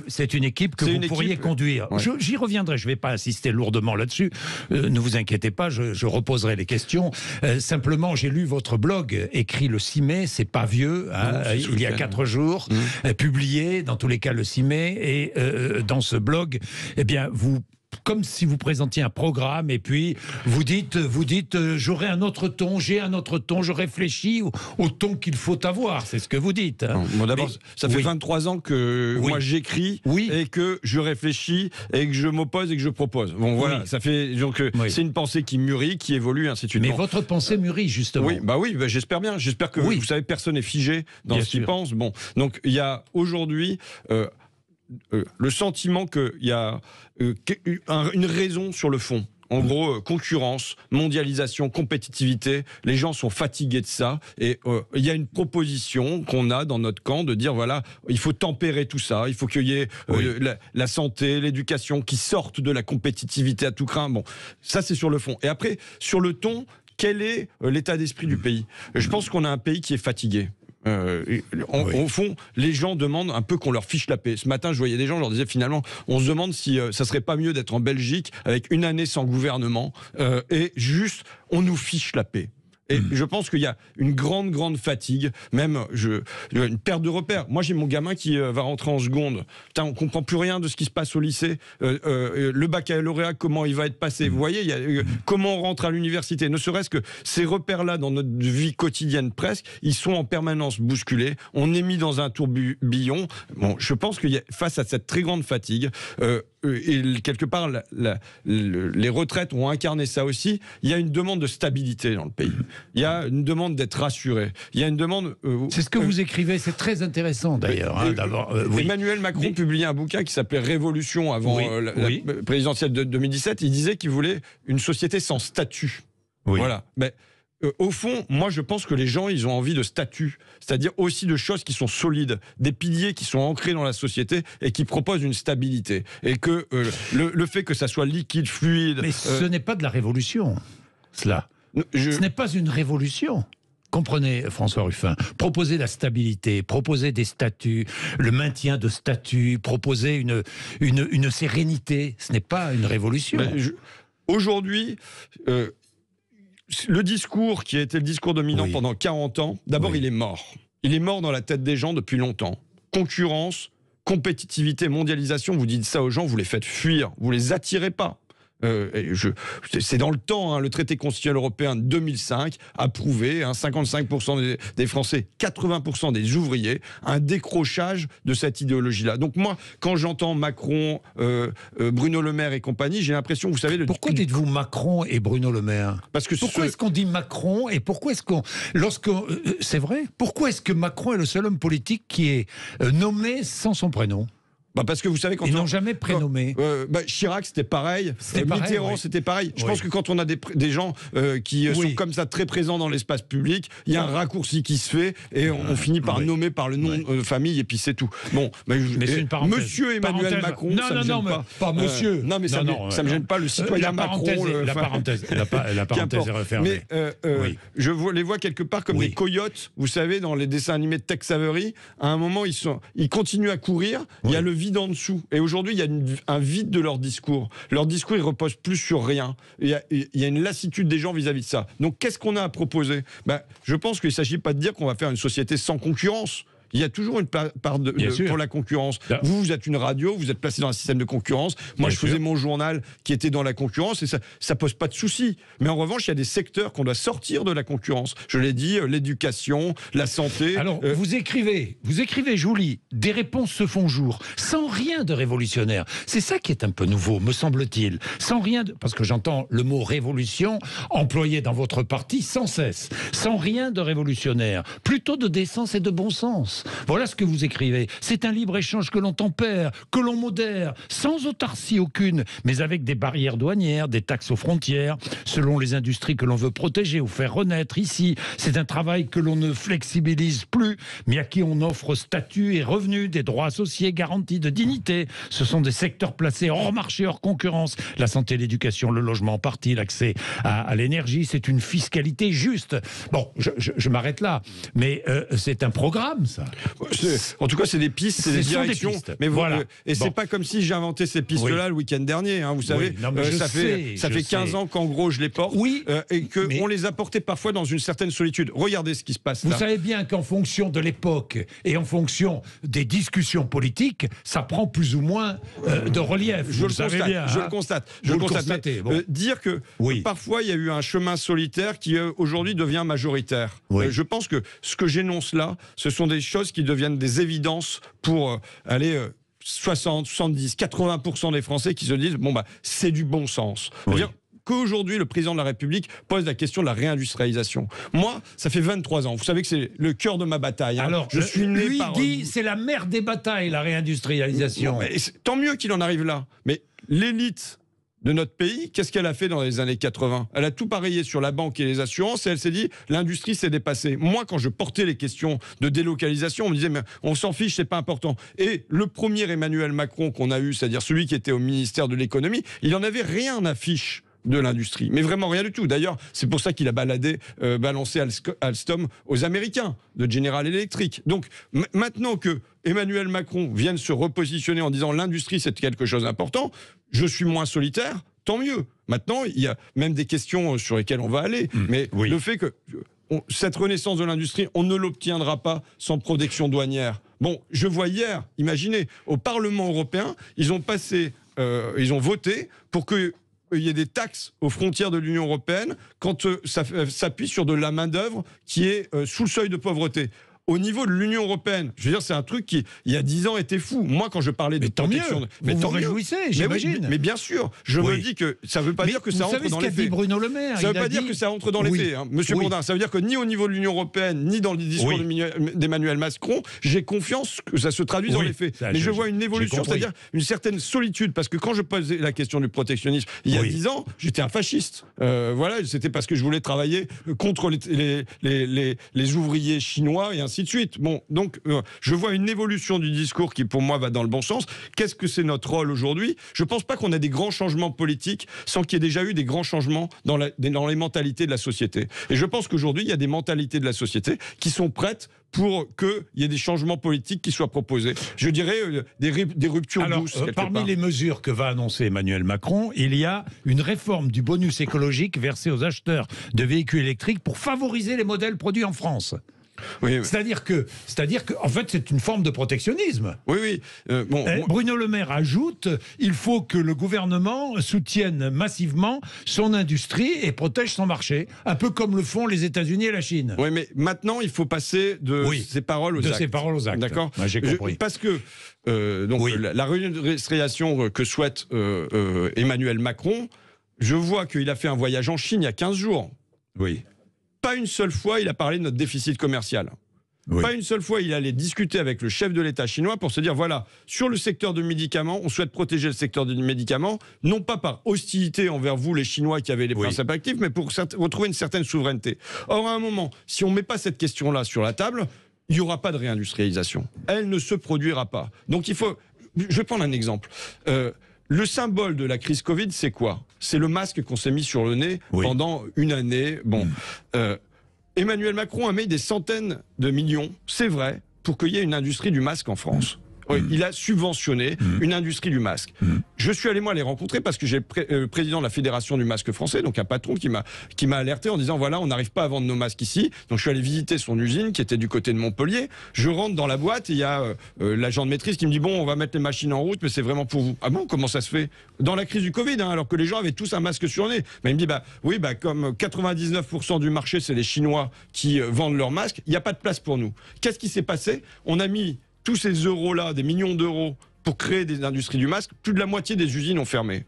C'est une équipe que vous pourriez conduire. Ouais. J'y reviendrai, je ne vais pas insister lourdement là-dessus. Ne vous inquiétez pas, je reposerai les questions. Simplement, j'ai lu votre blog, écrit le 6 mai, c'est pas vieux, hein, il y a 4 jours, publié, dans tous les cas le 6 mai, et dans ce blog, eh bien, comme si vous présentiez un programme, et puis vous dites j'aurai un autre ton, j'ai un autre ton, je réfléchis au ton qu'il faut avoir, c'est ce que vous dites. Hein. Bon, d'abord, ça fait 23 ans que moi j'écris et que je réfléchis et que je m'oppose et que je propose. Bon voilà, ça fait donc c'est une pensée qui mûrit, qui évolue, ainsi de suite. Mais votre pensée mûrit justement. Oui, j'espère bien. J'espère que vous savez, personne n'est figé dans ce qu'il pense. Bon, donc il y a aujourd'hui le sentiment qu'il y a une raison sur le fond. En gros, concurrence, mondialisation, compétitivité, les gens sont fatigués de ça, et il y a une proposition qu'on a dans notre camp de dire voilà, il faut tempérer tout ça, il faut qu'il y ait la santé, l'éducation qui sortent de la compétitivité à tout crin. Bon, ça c'est sur le fond. Et après, sur le ton, quel est l'état d'esprit du pays ? Je pense qu'on a un pays qui est fatigué. Au fond, les gens demandent un peu qu'on leur fiche la paix. Ce matin, je voyais des gens, je leur disais finalement, on se demande si ça serait pas mieux d'être en Belgique avec une année sans gouvernement et juste, on nous fiche la paix. Et je pense qu'il y a une grande fatigue, même une perte de repères. Moi, j'ai mon gamin qui va rentrer en seconde. Putain, on comprend plus rien de ce qui se passe au lycée. Le baccalauréat, comment il va être passé. Vous voyez, comment on rentre à l'université. Ne serait-ce que ces repères-là, dans notre vie quotidienne presque, ils sont en permanence bousculés. On est mis dans un tourbillon. Bon, je pense qu'il y a, face à cette très grande fatigue, et quelque part, les retraites ont incarné ça aussi. Il y a une demande de stabilité dans le pays. Il y a une demande d'être rassuré. Il y a une demande... c'est ce que vous écrivez, c'est très intéressant d'ailleurs. Emmanuel Macron publiait un bouquin qui s'appelait Révolution avant la présidentielle de 2017. Il disait qu'il voulait une société sans statut. Voilà. Mais... au fond, moi je pense que les gens, ils ont envie de statut, c'est-à-dire aussi de choses qui sont solides, des piliers qui sont ancrés dans la société et qui proposent une stabilité. Et que le fait que ça soit liquide, fluide... Mais ce n'est pas de la révolution, cela. Ce n'est pas une révolution. Comprenez, François Ruffin, proposer la stabilité, proposer des statuts, le maintien de statuts, proposer une sérénité, ce n'est pas une révolution. Aujourd'hui... le discours qui a été le discours dominant pendant 40 ans, d'abord il est mort. Il est mort dans la tête des gens depuis longtemps. Concurrence, compétitivité, mondialisation, vous dites ça aux gens, vous les faites fuir, vous les attirez pas. C'est dans le temps, hein, le traité constitutionnel européen de 2005 a prouvé 55% des Français, 80% des ouvriers, un décrochage de cette idéologie-là. Donc moi, quand j'entends Macron, Bruno Le Maire et compagnie, j'ai l'impression, vous savez... Pourquoi dites-vous Macron et Bruno Le Maire ? Parce que pourquoi est-ce qu'on dit Macron et pourquoi est-ce qu'on... c'est vrai ? Pourquoi est-ce que Macron est le seul homme politique qui est nommé sans son prénom ? Parce que vous savez, quand ils n'ont jamais prénommé. Chirac, c'était pareil. Mitterrand, oui. C'était pareil. Je pense que quand on a des gens qui sont comme ça très présents dans l'espace public, il y a un raccourci qui se fait et on finit par nommer par le nom de famille et puis c'est tout. Bon, mais c'est une parenthèse. Monsieur Emmanuel Macron, ça me gêne pas. Pas monsieur. Non, mais ça me gêne pas. Le citoyen Macron. La parenthèse est refermée. Mais je les vois quelque part comme des coyotes. Vous savez, dans les dessins animés de Tex Avery, à un moment, ils continuent à courir. Il y a le vide en dessous. Et aujourd'hui, il y a un vide de leur discours. Leur discours, il repose plus sur rien. Il y a une lassitude des gens vis-à-vis de ça. Donc, qu'est-ce qu'on a à proposer ? Je pense qu'il ne s'agit pas de dire qu'on va faire une société sans concurrence. Il y a toujours une part pour la concurrence. Vous êtes une radio, vous êtes placé dans un système de concurrence. Moi, je faisais mon journal qui était dans la concurrence et ça pose pas de souci. Mais en revanche, il y a des secteurs qu'on doit sortir de la concurrence. Je l'ai dit, l'éducation, la santé. Alors, vous écrivez, je vous lis, des réponses se font jour, sans rien de révolutionnaire. C'est ça qui est un peu nouveau, me semble-t-il. Sans rien parce que j'entends le mot révolution employé dans votre parti sans cesse. Sans rien de révolutionnaire. Plutôt de décence et de bon sens. Voilà ce que vous écrivez. C'est un libre-échange que l'on tempère, que l'on modère, sans autarcie aucune, mais avec des barrières douanières, des taxes aux frontières, selon les industries que l'on veut protéger ou faire renaître ici. C'est un travail que l'on ne flexibilise plus, mais à qui on offre statut et revenus, des droits associés, garanties de dignité. Ce sont des secteurs placés hors marché, hors concurrence. La santé, l'éducation, le logement en partie, l'accès à l'énergie, c'est une fiscalité juste. Bon, je m'arrête là, mais c'est un programme, ça. En tout cas, c'est des pistes, c'est des directions. Mais voilà. C'est pas comme si j'ai inventé ces pistes-là le week-end dernier. Vous savez, ça fait 15 ans qu'en gros je les porte et qu'on les a portés parfois dans une certaine solitude. Regardez ce qui se passe là. Vous savez bien qu'en fonction de l'époque et en fonction des discussions politiques, ça prend plus ou moins de relief. Je le constate. Dire que parfois il y a eu un chemin solitaire qui aujourd'hui devient majoritaire. Je pense que ce que j'énonce là, ce sont des choses qui deviennent des évidences pour 60, 70, 80% des Français qui se disent c'est du bon sens. C'est-à-dire qu'aujourd'hui, le président de la République pose la question de la réindustrialisation. Moi, ça fait 23 ans. Vous savez que c'est le cœur de ma bataille. Alors, je suis né lui dit c'est la mère des batailles, la réindustrialisation. Tant mieux qu'il en arrive là. Mais l'élite de notre pays, qu'est-ce qu'elle a fait dans les années 80 ? Elle a tout parié sur la banque et les assurances et elle s'est dit l'industrie s'est dépassée. Moi, quand je portais les questions de délocalisation, on me disait mais on s'en fiche, c'est pas important. Et le premier Emmanuel Macron qu'on a eu, c'est-à-dire celui qui était au ministère de l'économie, il en avait rien à fiche de l'industrie, mais vraiment rien du tout. D'ailleurs, c'est pour ça qu'il a balancé Alstom aux Américains de General Electric. Donc maintenant que Emmanuel Macron vient se repositionner en disant l'industrie c'est quelque chose d'important, je suis moins solitaire, tant mieux. Maintenant, il y a même des questions sur lesquelles on va aller, mais le fait que cette renaissance de l'industrie, on ne l'obtiendra pas sans protection douanière. Bon, je vois hier, imaginez, au Parlement européen, ils ont voté pour que il y a des taxes aux frontières de l'Union européenne quand ça s'appuie sur de la main-d'œuvre qui est sous le seuil de pauvreté. Au niveau de l'Union européenne, je veux dire, c'est un truc qui, il y a 10 ans, était fou. Moi, quand je parlais de protection... Mais vous vous réjouissez, j'imagine. Mais bien sûr, je me dis que ça ne veut pas dire que ça entre dans les faits. Dit Bruno Le Maire. Ça ne veut pas dire que ça entre dans les faits, Monsieur Bourdin. Ça veut dire que ni au niveau de l'Union européenne, ni dans le discours d'Emmanuel Macron, j'ai confiance que ça se traduise dans les faits. Mais je vois une évolution, c'est-à-dire une certaine solitude. Parce que quand je posais la question du protectionnisme, il y a 10 ans, j'étais un fasciste. Voilà, c'était parce que je voulais travailler contre les ouvriers chinois et ainsi de suite. Bon, donc, je vois une évolution du discours qui, pour moi, va dans le bon sens. Qu'est-ce que c'est notre rôle aujourd'hui ? Je ne pense pas qu'on a des grands changements politiques sans qu'il y ait déjà eu des grands changements dans les mentalités de la société. Et je pense qu'aujourd'hui, il y a des mentalités de la société qui sont prêtes pour qu'il y ait des changements politiques qui soient proposés. Je dirais des ruptures douces. Parmi les mesures que va annoncer Emmanuel Macron, il y a une réforme du bonus écologique versé aux acheteurs de véhicules électriques pour favoriser les modèles produits en France. Oui. C'est-à-dire que, en fait, c'est une forme de protectionnisme. Oui. Bruno Le Maire ajoute, il faut que le gouvernement soutienne massivement son industrie et protège son marché, un peu comme le font les États-Unis et la Chine. Oui, mais maintenant, il faut passer de ces paroles aux actes. De ces paroles aux actes. D'accord. J'ai compris. Parce que la réindustrialisation que souhaite Emmanuel Macron, je vois qu'il a fait un voyage en Chine il y a 15 jours. Oui. Pas une seule fois, il a parlé de notre déficit commercial. Oui. Pas une seule fois, il allait discuter avec le chef de l'État chinois pour se dire, voilà, sur le secteur du médicament, on souhaite protéger le secteur du médicament, non pas par hostilité envers vous, les Chinois qui avez les principes actifs, mais pour retrouver une certaine souveraineté. Or, à un moment, si on ne met pas cette question-là sur la table, il n'y aura pas de réindustrialisation. Elle ne se produira pas. Donc il faut... Je vais prendre un exemple. Le symbole de la crise Covid, c'est quoi? C'est le masque qu'on s'est mis sur le nez pendant une année. Bon... Emmanuel Macron a mis des centaines de millions, c'est vrai, pour qu'il y ait une industrie du masque en France. Oui, il a subventionné une industrie du masque. Je suis allé moi les rencontrer parce que j'ai le président de la Fédération du masque français, donc un patron qui m'a alerté en disant voilà, on n'arrive pas à vendre nos masques ici. Donc je suis allé visiter son usine qui était du côté de Montpellier. Je rentre dans la boîte et il y a l'agent de maîtrise qui me dit bon, on va mettre les machines en route, mais c'est vraiment pour vous. Ah bon, comment ça se fait? Dans la crise du Covid, hein, alors que les gens avaient tous un masque sur le nez. Mais il me dit comme 99% du marché c'est les Chinois qui vendent leurs masques, il n'y a pas de place pour nous. Qu'est-ce qui s'est passé? On a mis tous ces euros-là, des millions d'euros, pour créer des industries du masque, plus de la moitié des usines ont fermé.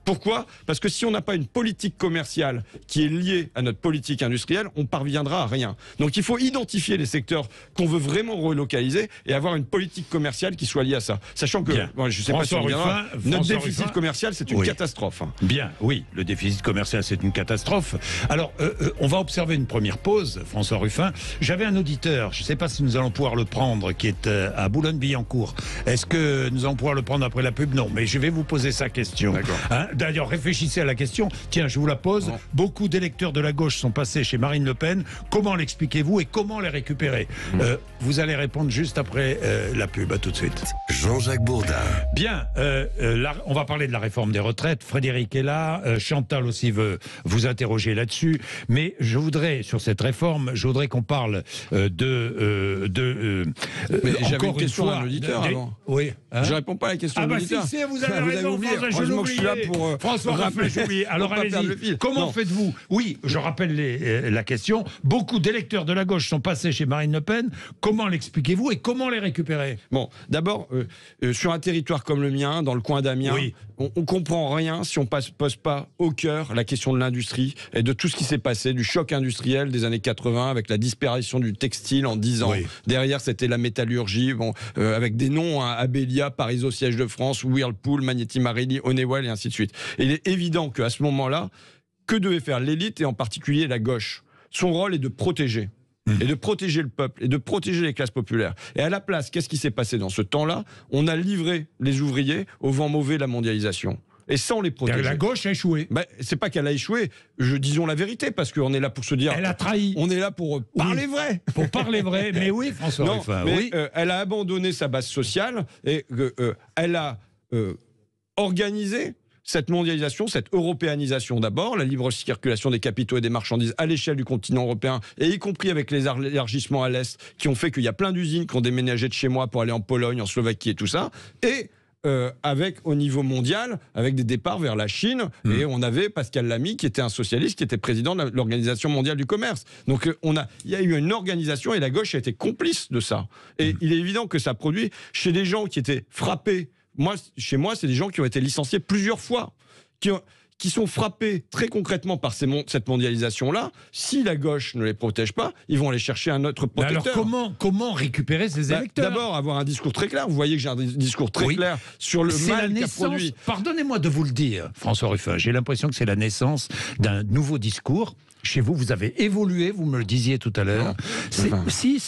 Pourquoi? Parce que si on n'a pas une politique commerciale qui est liée à notre politique industrielle, on parviendra à rien. Donc il faut identifier les secteurs qu'on veut vraiment relocaliser et avoir une politique commerciale qui soit liée à ça. Sachant que, je ne sais pas si on viendra, notre déficit commercial, c'est une catastrophe. Bien, oui, le déficit commercial, c'est une catastrophe. Alors, on va observer une première pause, François Ruffin. J'avais un auditeur, je ne sais pas si nous allons pouvoir le prendre, qui est à Boulogne-Billancourt. Est-ce que nous allons pouvoir le prendre après la pub? Non, mais je vais vous poser sa question. D'accord. D'ailleurs, réfléchissez à la question. Tiens, je vous la pose. Non. Beaucoup d'électeurs de la gauche sont passés chez Marine Le Pen. Comment l'expliquez-vous et comment les récupérer? Vous allez répondre juste après la pub. À tout de suite. Jean-Jacques Bourdin. Bien, on va parler de la réforme des retraites. Frédéric est là. Chantal aussi veut vous interroger là-dessus. Mais je voudrais, sur cette réforme, qu'on parle mais j'avais une question à un auditeur avant. Oui. Hein? Je réponds pas à la question de l'auditeur. Si, vous avez raison, Franchement, je suis là pour François Ruffin. Alors allez-y. Comment faites-vous? Oui, je rappelle la question. Beaucoup d'électeurs de la gauche sont passés chez Marine Le Pen. Comment l'expliquez-vous et comment les récupérer? Bon, d'abord, sur un territoire comme le mien, dans le coin d'Amiens, on comprend rien si on pose pas au cœur la question de l'industrie et de tout ce qui s'est passé, du choc industriel des années 80 avec la disparition du textile en 10 ans. Derrière, c'était la métallurgie, avec des noms, hein, Abelia, Pariso, siège de France, Whirlpool, Magneti Marelli, Honeywell et ainsi de suite. Et il est évident qu'à ce moment-là, que devait faire l'élite et en particulier la gauche? Son rôle est de protéger. Et de protéger le peuple, et de protéger les classes populaires. Et à la place, qu'est-ce qui s'est passé dans ce temps-là? On a livré les ouvriers au vent mauvais de la mondialisation. Et sans les protéger. La gauche a échoué. C'est pas qu'elle a échoué, disons la vérité, parce qu'on est là pour se dire... Elle a trahi. On est là pour parler vrai. Pour parler vrai, mais oui, François Ruffin. Elle a abandonné sa base sociale, et elle a organisé cette mondialisation, cette européanisation d'abord, la libre circulation des capitaux et des marchandises à l'échelle du continent européen, et y compris avec les élargissements à l'Est, qui ont fait qu'il y a plein d'usines qui ont déménagé de chez moi pour aller en Pologne, en Slovaquie et tout ça, et avec au niveau mondial, avec des départs vers la Chine, et on avait Pascal Lamy qui était un socialiste, qui était président de l'Organisation mondiale du commerce. Donc il y a eu une organisation et la gauche a été complice de ça. Et il est évident que ça produit chez des gens qui étaient frappés. Chez moi, c'est des gens qui ont été licenciés plusieurs fois, qui sont frappés très concrètement par cette mondialisation-là. Si la gauche ne les protège pas, ils vont aller chercher un autre protecteur. Alors comment récupérer ces électeurs? D'abord, avoir un discours très clair. Vous voyez que j'ai un discours très clair sur le mal qu'a produit. Pardonnez-moi de vous le dire, François Ruffin, j'ai l'impression que c'est la naissance d'un nouveau discours. Chez vous, vous avez évolué, vous me le disiez tout à l'heure. Si.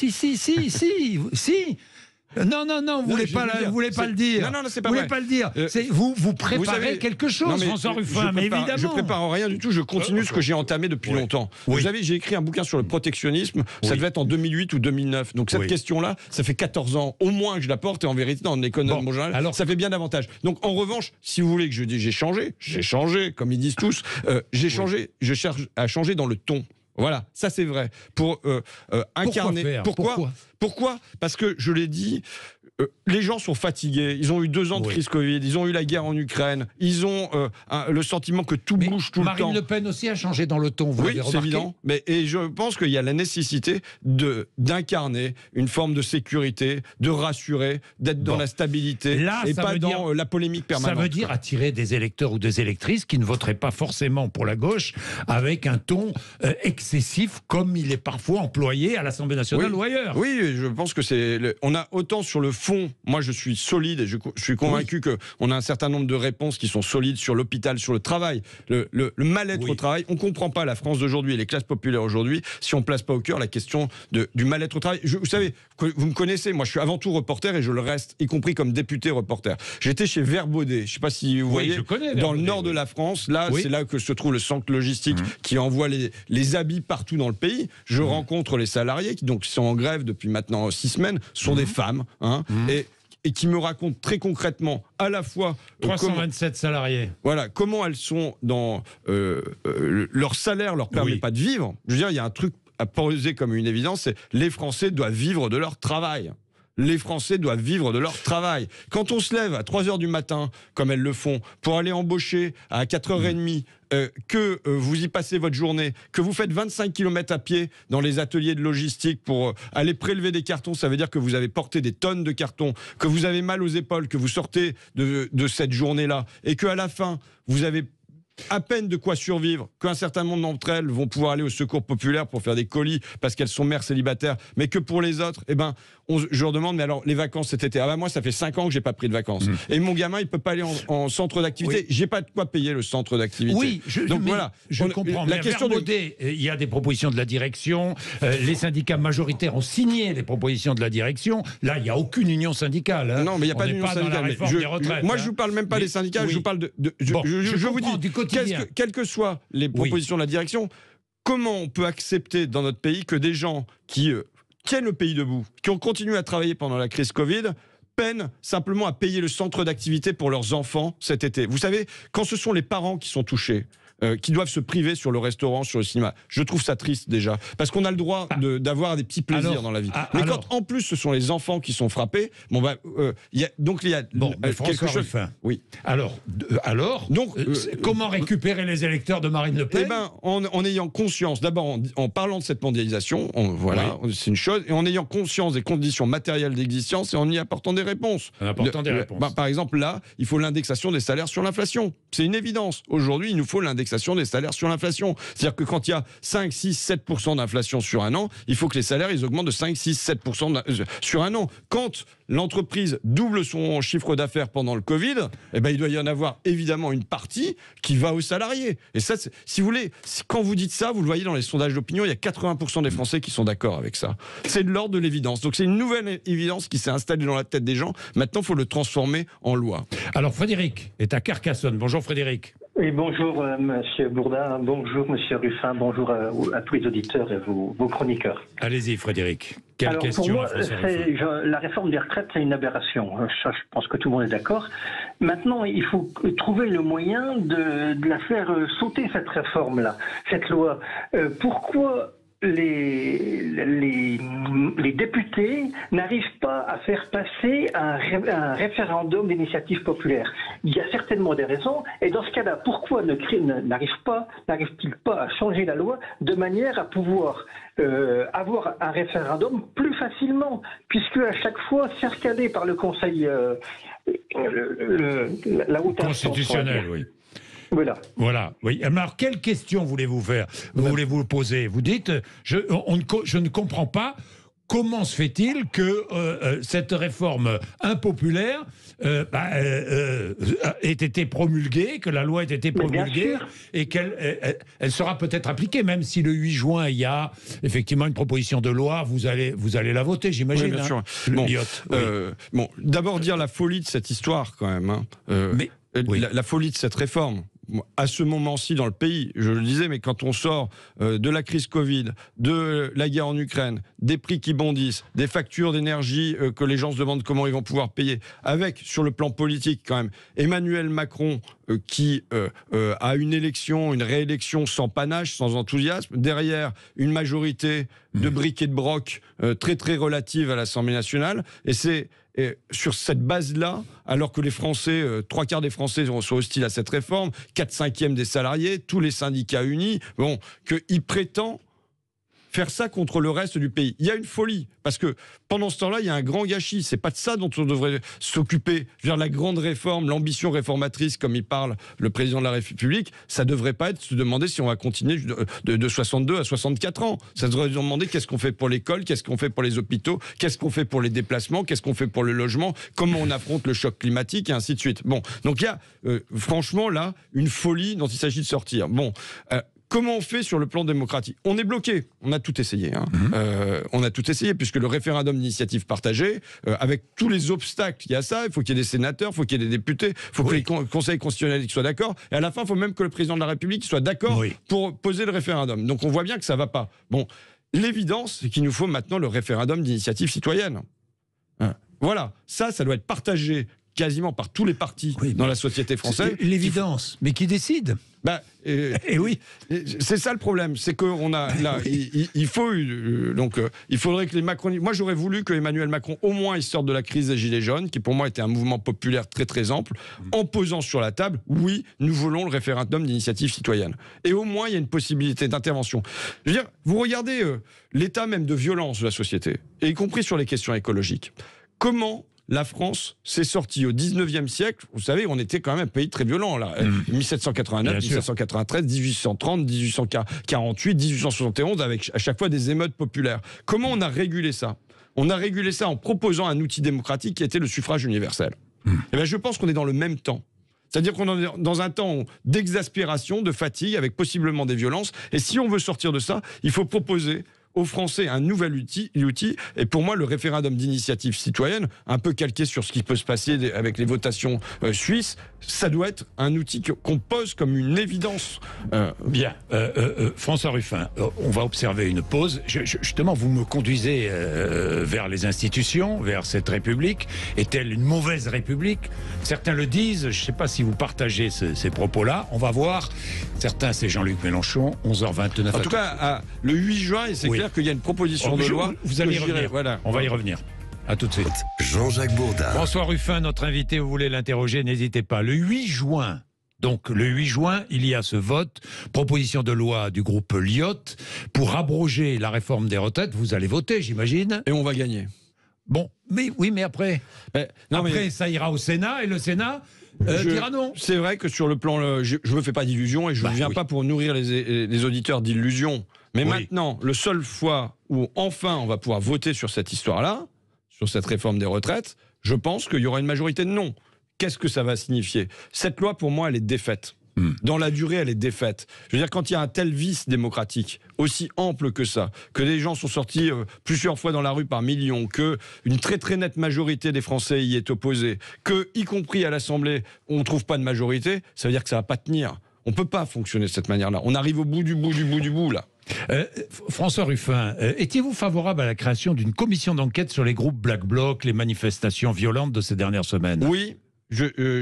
Non, vous voulez pas le dire. Non, c'est pas vous vrai. voulez pas le dire. Vous préparez quelque chose, François Ruffin, mais évidemment. Je prépare rien du tout, je continue ce que j'ai entamé depuis longtemps. Vous savez, j'ai écrit un bouquin sur le protectionnisme, ça devait être en 2008 ou 2009. Donc cette question-là, ça fait 14 ans au moins que je la porte, et en vérité, dans l'économie mondiale, alors ça fait bien davantage. Donc en revanche, si vous voulez que je dise j'ai changé, comme ils disent tous, j'ai changé, je cherche à changer dans le ton. Voilà, ça c'est vrai. Pour incarner. Pourquoi ? Parce que je l'ai dit, les gens sont fatigués, ils ont eu 2 ans de crise Covid, ils ont eu la guerre en Ukraine, ils ont le sentiment que tout bouge tout le temps. Marine Le Pen aussi a changé dans le ton, vous l'avez remarqué ? C'est évident. Et je pense qu'il y a la nécessité d'incarner une forme de sécurité, de rassurer, d'être dans la stabilité et pas dans la polémique permanente. Ça veut dire attirer des électeurs ou des électrices qui ne voteraient pas forcément pour la gauche avec un ton excessif comme il est parfois employé à l'Assemblée nationale ou ailleurs. Oui, je pense que on a autant sur le fond. Moi, je suis solide et je suis convaincu qu'on a un certain nombre de réponses qui sont solides sur l'hôpital, sur le travail, le mal-être au travail. On ne comprend pas la France d'aujourd'hui et les classes populaires aujourd'hui si on ne place pas au cœur la question du mal-être au travail. Vous savez, vous me connaissez, moi je suis avant tout reporter et je le reste, y compris comme député reporter. J'étais chez Verbaudet, je ne sais pas si vous voyez, dans le nord de la France, là c'est là que se trouve le centre logistique qui envoie les habits partout dans le pays. Je rencontre les salariés qui sont en grève depuis maintenant 6 semaines, sont des femmes, et qui me racontent très concrètement à la fois 327 salariés. Voilà, comment elles sont dans leur salaire leur permet pas de vivre. Je veux dire, il y a un truc à poser comme une évidence, c'est les Français doivent vivre de leur travail. Les Français doivent vivre de leur travail. Quand on se lève à 3h du matin, comme elles le font, pour aller embaucher à 4h30, que vous y passez votre journée, que vous faites 25 km à pied dans les ateliers de logistique pour aller prélever des cartons, ça veut dire que vous avez porté des tonnes de cartons, que vous avez mal aux épaules, que vous sortez de cette journée-là, et qu'à la fin, vous avez à peine de quoi survivre, qu'un certain nombre d'entre elles vont pouvoir aller au secours populaire pour faire des colis parce qu'elles sont mères célibataires, mais que pour les autres, je leur demande, mais alors les vacances cet été, moi ça fait 5 ans que j'ai pas pris de vacances, et mon gamin il peut pas aller en centre d'activité, j'ai pas de quoi payer le centre d'activité. Donc voilà, je comprends. La question il y a des propositions de la direction, les syndicats majoritaires ont signé les propositions de la direction, là il n'y a aucune union syndicale. Non mais il n'y a pas d'union syndicale. Moi je vous parle même pas des syndicats, je vous parle je vous dis, quelles que soient les propositions de la direction, comment on peut accepter dans notre pays que des gens qui tiennent le pays debout, qui ont continué à travailler pendant la crise Covid, peinent simplement à payer le centre d'activité pour leurs enfants cet été. Vous savez, quand ce sont les parents qui sont touchés, qui doivent se priver sur le restaurant, sur le cinéma. Je trouve ça triste déjà, parce qu'on a le droit d'avoir des petits plaisirs dans la vie. Mais quand en plus ce sont les enfants qui sont frappés, il y a quelque chose. Oui. Alors, comment récupérer les électeurs de Marine Le Pen ? En ayant conscience, d'abord en parlant de cette mondialisation, c'est une chose, et en ayant conscience des conditions matérielles d'existence et en y apportant des réponses. Par exemple, là, il faut l'indexation des salaires sur l'inflation. C'est une évidence. Aujourd'hui, il nous faut l'indexation des salaires sur l'inflation. C'est-à-dire que quand il y a 5, 6, 7% d'inflation sur un an, il faut que les salaires ils augmentent de 5, 6, 7% sur un an. Quand l'entreprise double son chiffre d'affaires pendant le Covid, il doit y en avoir évidemment une partie qui va aux salariés. Et ça, si vous voulez, quand vous dites ça, vous le voyez dans les sondages d'opinion, il y a 80% des Français qui sont d'accord avec ça. C'est de l'ordre de l'évidence. Donc c'est une nouvelle évidence qui s'est installée dans la tête des gens. Maintenant, il faut le transformer en loi. Alors Frédéric est à Carcassonne. Bonjour Frédéric. Oui, bonjour Monsieur Bourdin, bonjour Monsieur Ruffin, bonjour à tous les auditeurs et vos chroniqueurs. Allez-y Frédéric, quelle question pour moi, la réforme des retraites, c'est une aberration. Ça, je pense que tout le monde est d'accord. Maintenant, il faut trouver le moyen de la faire sauter, cette réforme-là, cette loi. Pourquoi les députés n'arrivent pas à faire passer un référendum d'initiative populaire? Il y a certainement des raisons, et dans ce cas-là, pourquoi n'arrive-t-il pas à changer la loi de manière à pouvoir avoir un référendum plus facilement, puisque à chaque fois cercadé par le Conseil la haute constitutionnelle, oui. Voilà. Oui. Alors, quelle question voulez-vous faire? Voulez-vous poser? Vous dites, je ne comprends pas. Comment se fait-il que cette réforme impopulaire ait été promulguée, que la loi ait été promulguée et qu'elle sera peut-être appliquée, même si le 8 juin, il y a effectivement une proposition de loi, vous allez la voter, j'imagine. Oui, bien sûr. D'abord dire la folie de cette histoire, quand même. La folie de cette réforme. À ce moment-ci dans le pays, je le disais, mais quand on sort de la crise Covid, de la guerre en Ukraine, des prix qui bondissent, des factures d'énergie que les gens se demandent comment ils vont pouvoir payer, avec, sur le plan politique quand même, Emmanuel Macron qui a une élection, une réélection sans panache, sans enthousiasme. Derrière, une majorité de briques et de broc très très relative à l'Assemblée nationale. Et c'est sur cette base-là, alors que les Français, 3/4 des Français sont hostiles à cette réforme, 4/5 des salariés, tous les syndicats unis, bon, qu'il prétend faire ça contre le reste du pays. Il y a une folie, parce que pendant ce temps-là, il y a un grand gâchis. C'est pas de ça dont on devrait s'occuper. Je veux dire, la grande réforme, l'ambition réformatrice, comme il parle le président de la République, ça devrait pas être se demander si on va continuer de 62 à 64 ans. Ça devrait se demander qu'est-ce qu'on fait pour l'école, qu'est-ce qu'on fait pour les hôpitaux, qu'est-ce qu'on fait pour les déplacements, qu'est-ce qu'on fait pour le logement, comment on affronte le choc climatique, et ainsi de suite. Bon, donc il y a franchement là une folie dont il s'agit de sortir. Bon. Comment on fait sur le plan démocratique? On est bloqué. On a tout essayé. On a tout essayé, puisque le référendum d'initiative partagée, avec tous les obstacles qu'il y a à ça, il faut qu'il y ait des sénateurs, il faut qu'il y ait des députés, il faut que les conseils constitutionnels soient d'accord. Et à la fin, il faut même que le président de la République soit d'accord pour poser le référendum. Donc on voit bien que ça ne va pas. Bon, l'évidence, c'est qu'il nous faut maintenant le référendum d'initiative citoyenne. Voilà, ça doit être partagé quasiment par tous les partis dans la société française. L'évidence, mais qui décide? Et oui, c'est ça le problème, c'est qu'on a là, il faudrait que les Macronistes. Moi, j'aurais voulu que Emmanuel Macron, au moins, il sorte de la crise des Gilets jaunes, qui pour moi était un mouvement populaire très très ample, en posant sur la table, oui, nous voulons le référendum d'initiative citoyenne. Et au moins, il y a une possibilité d'intervention. Je veux dire, vous regardez l'état même de violence de la société, et y compris sur les questions écologiques. Comment la France s'est sortie au 19e siècle. Vous savez, on était quand même un pays très violent, là. 1789, 1793, 1830, 1848, 1871, avec à chaque fois des émeutes populaires. Comment on a régulé ça? On a régulé ça en proposant un outil démocratique qui était le suffrage universel. Et bien, je pense qu'on est dans le même temps. C'est-à-dire qu'on est dans un temps d'exaspération, de fatigue, avec possiblement des violences. Et si on veut sortir de ça, il faut proposer aux Français un nouvel outil, et pour moi le référendum d'initiative citoyenne, un peu calqué sur ce qui peut se passer avec les votations suisses, ça doit être un outil qu'on pose comme une évidence. Bien, François Ruffin, on va observer une pause. Justement, vous me conduisez vers les institutions, vers cette République. Est-elle une mauvaise République? Certains le disent, je ne sais pas si vous partagez ces propos-là. On va voir. Certains, c'est Jean-Luc Mélenchon, 11h29. En tout cas, le 8 juin, c'est clair qu'il y a une proposition de loi. Vous allez y revenir. Voilà. On va y revenir. À tout de suite. Jean-Jacques Bourdin. François Ruffin, notre invité, vous voulez l'interroger, n'hésitez pas. Le 8 juin, donc le 8 juin, il y a ce vote, proposition de loi du groupe Lyotte pour abroger la réforme des retraites. Vous allez voter, j'imagine. Et on va gagner. Bon, mais après, ça ira au Sénat et le Sénat dira non. C'est vrai que sur le plan, je ne me fais pas d'illusions et je ne viens pas pour nourrir les auditeurs d'illusions. Mais maintenant, le seul fois où enfin on va pouvoir voter sur cette histoire-là, sur cette réforme des retraites, je pense qu'il y aura une majorité de non. Qu'est-ce que ça va signifier? Cette loi, pour moi, elle est défaite. Dans la durée, elle est défaite. Je veux dire, quand il y a un tel vice démocratique, aussi ample que ça, que des gens sont sortis plusieurs fois dans la rue par millions, que une très très nette majorité des Français y est opposée, que, y compris à l'Assemblée, on ne trouve pas de majorité, ça veut dire que ça ne va pas tenir. On ne peut pas fonctionner de cette manière-là. On arrive au bout du bout, là. François Ruffin, étiez-vous favorable à la création d'une commission d'enquête sur les groupes Black Bloc, les manifestations violentes de ces dernières semaines? Oui.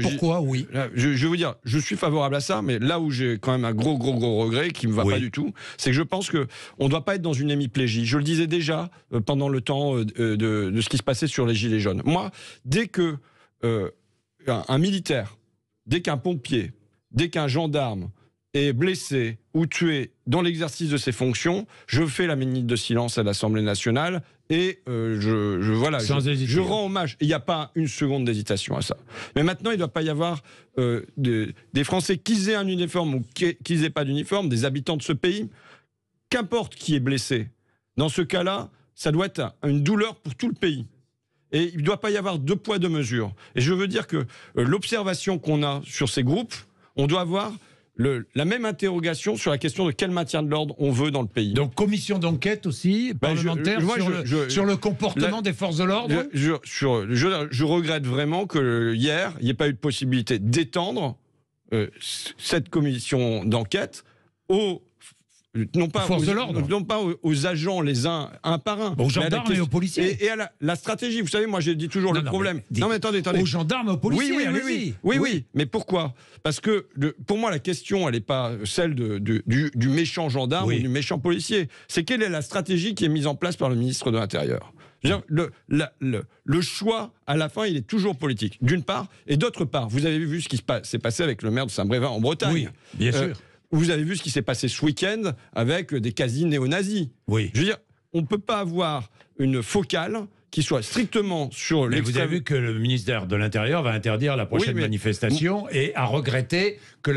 Pourquoi oui? Je vais vous dire, je suis favorable à ça, mais là où j'ai quand même un gros regret qui ne me va pas du tout, c'est que je pense qu'on ne doit pas être dans une hémiplégie. Je le disais déjà pendant le temps de ce qui se passait sur les Gilets jaunes. Moi, dès que un militaire, dès qu'un pompier, dès qu'un gendarme est blessé ou tué dans l'exercice de ses fonctions, je fais la minute de silence à l'Assemblée nationale et je rends hommage. Il n'y a pas une seconde d'hésitation à ça. Mais maintenant, il ne doit pas y avoir des Français qu'ils aient un uniforme ou qu'ils n'aient pas d'uniforme, des habitants de ce pays, qu'importe qui est blessé. Dans ce cas-là, ça doit être une douleur pour tout le pays. Et il ne doit pas y avoir deux poids, deux mesures. Et je veux dire que l'observation qu'on a sur ces groupes, on doit avoir la même interrogation sur la question de quel maintien de l'ordre on veut dans le pays. Donc commission d'enquête aussi, parlementaire, sur le comportement des forces de l'ordre. Je regrette vraiment que hier, il n'y ait pas eu de possibilité d'étendre cette commission d'enquête non pas forces de l'ordre, non pas aux agents les uns un par un, aux gendarmes et aux policiers et à la stratégie. Vous savez, moi j'ai dit toujours le problème. Non mais attendez. Aux gendarmes, aux policiers. Oui. Mais pourquoi? Parce que pour moi la question elle n'est pas celle du méchant gendarme ou du méchant policier. C'est quelle est la stratégie qui est mise en place par le ministre de l'Intérieur. Le choix, à la fin, il est toujours politique, d'une part. Et d'autre part, vous avez vu ce qui s'est passé avec le maire de Saint-Brévin en Bretagne. Oui, bien sûr. Vous avez vu ce qui s'est passé ce week-end avec des quasi-néo-nazis. Oui. Je veux dire, on ne peut pas avoir une focale qui soit strictement sur l'extrême... Vous avez vu que le ministère de l'Intérieur va interdire la prochaine manifestation et a regretté que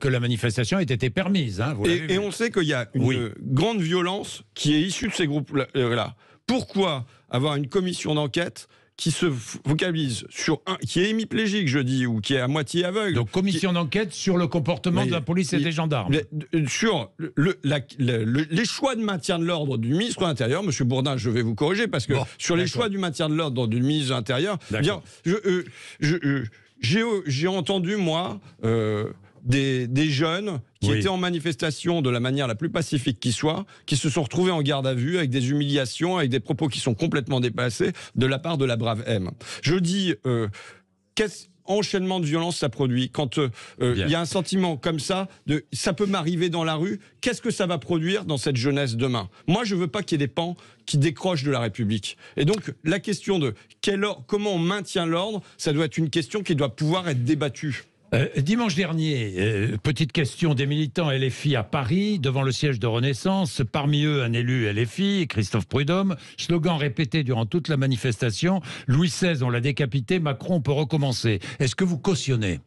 la manifestation ait été permise. Hein, et on sait qu'il y a une grande violence qui est issue de ces groupes-là. Pourquoi avoir une commission d'enquête qui se focalise sur qui est hémiplégique, je dis, ou qui est à moitié aveugle. Donc commission d'enquête sur le comportement de la police et des gendarmes. Sur les choix de maintien de l'ordre du ministre de l'Intérieur, M. Bourdin, je vais vous corriger, parce que sur les choix du maintien de l'ordre du ministre de l'Intérieur, j'ai entendu, moi... Des jeunes qui étaient en manifestation de la manière la plus pacifique qui soit, qui se sont retrouvés en garde à vue avec des humiliations, avec des propos qui sont complètement dépassés de la part de la brave M. Je dis, quel enchaînement de violence ça produit quand il y a un sentiment comme ça, ça peut m'arriver dans la rue, qu'est-ce que ça va produire dans cette jeunesse demain? Moi, je veux pas qu'il y ait des pans qui décrochent de la République. Et donc, la question de comment on maintient l'ordre, ça doit être une question qui doit pouvoir être débattue. Dimanche dernier, petite question des militants LFI à Paris, devant le siège de Renaissance, parmi eux un élu LFI, Christophe Prudhomme, slogan répété durant toute la manifestation, Louis XVI, on l'a décapité, Macron, on peut recommencer. Est-ce que vous cautionnez?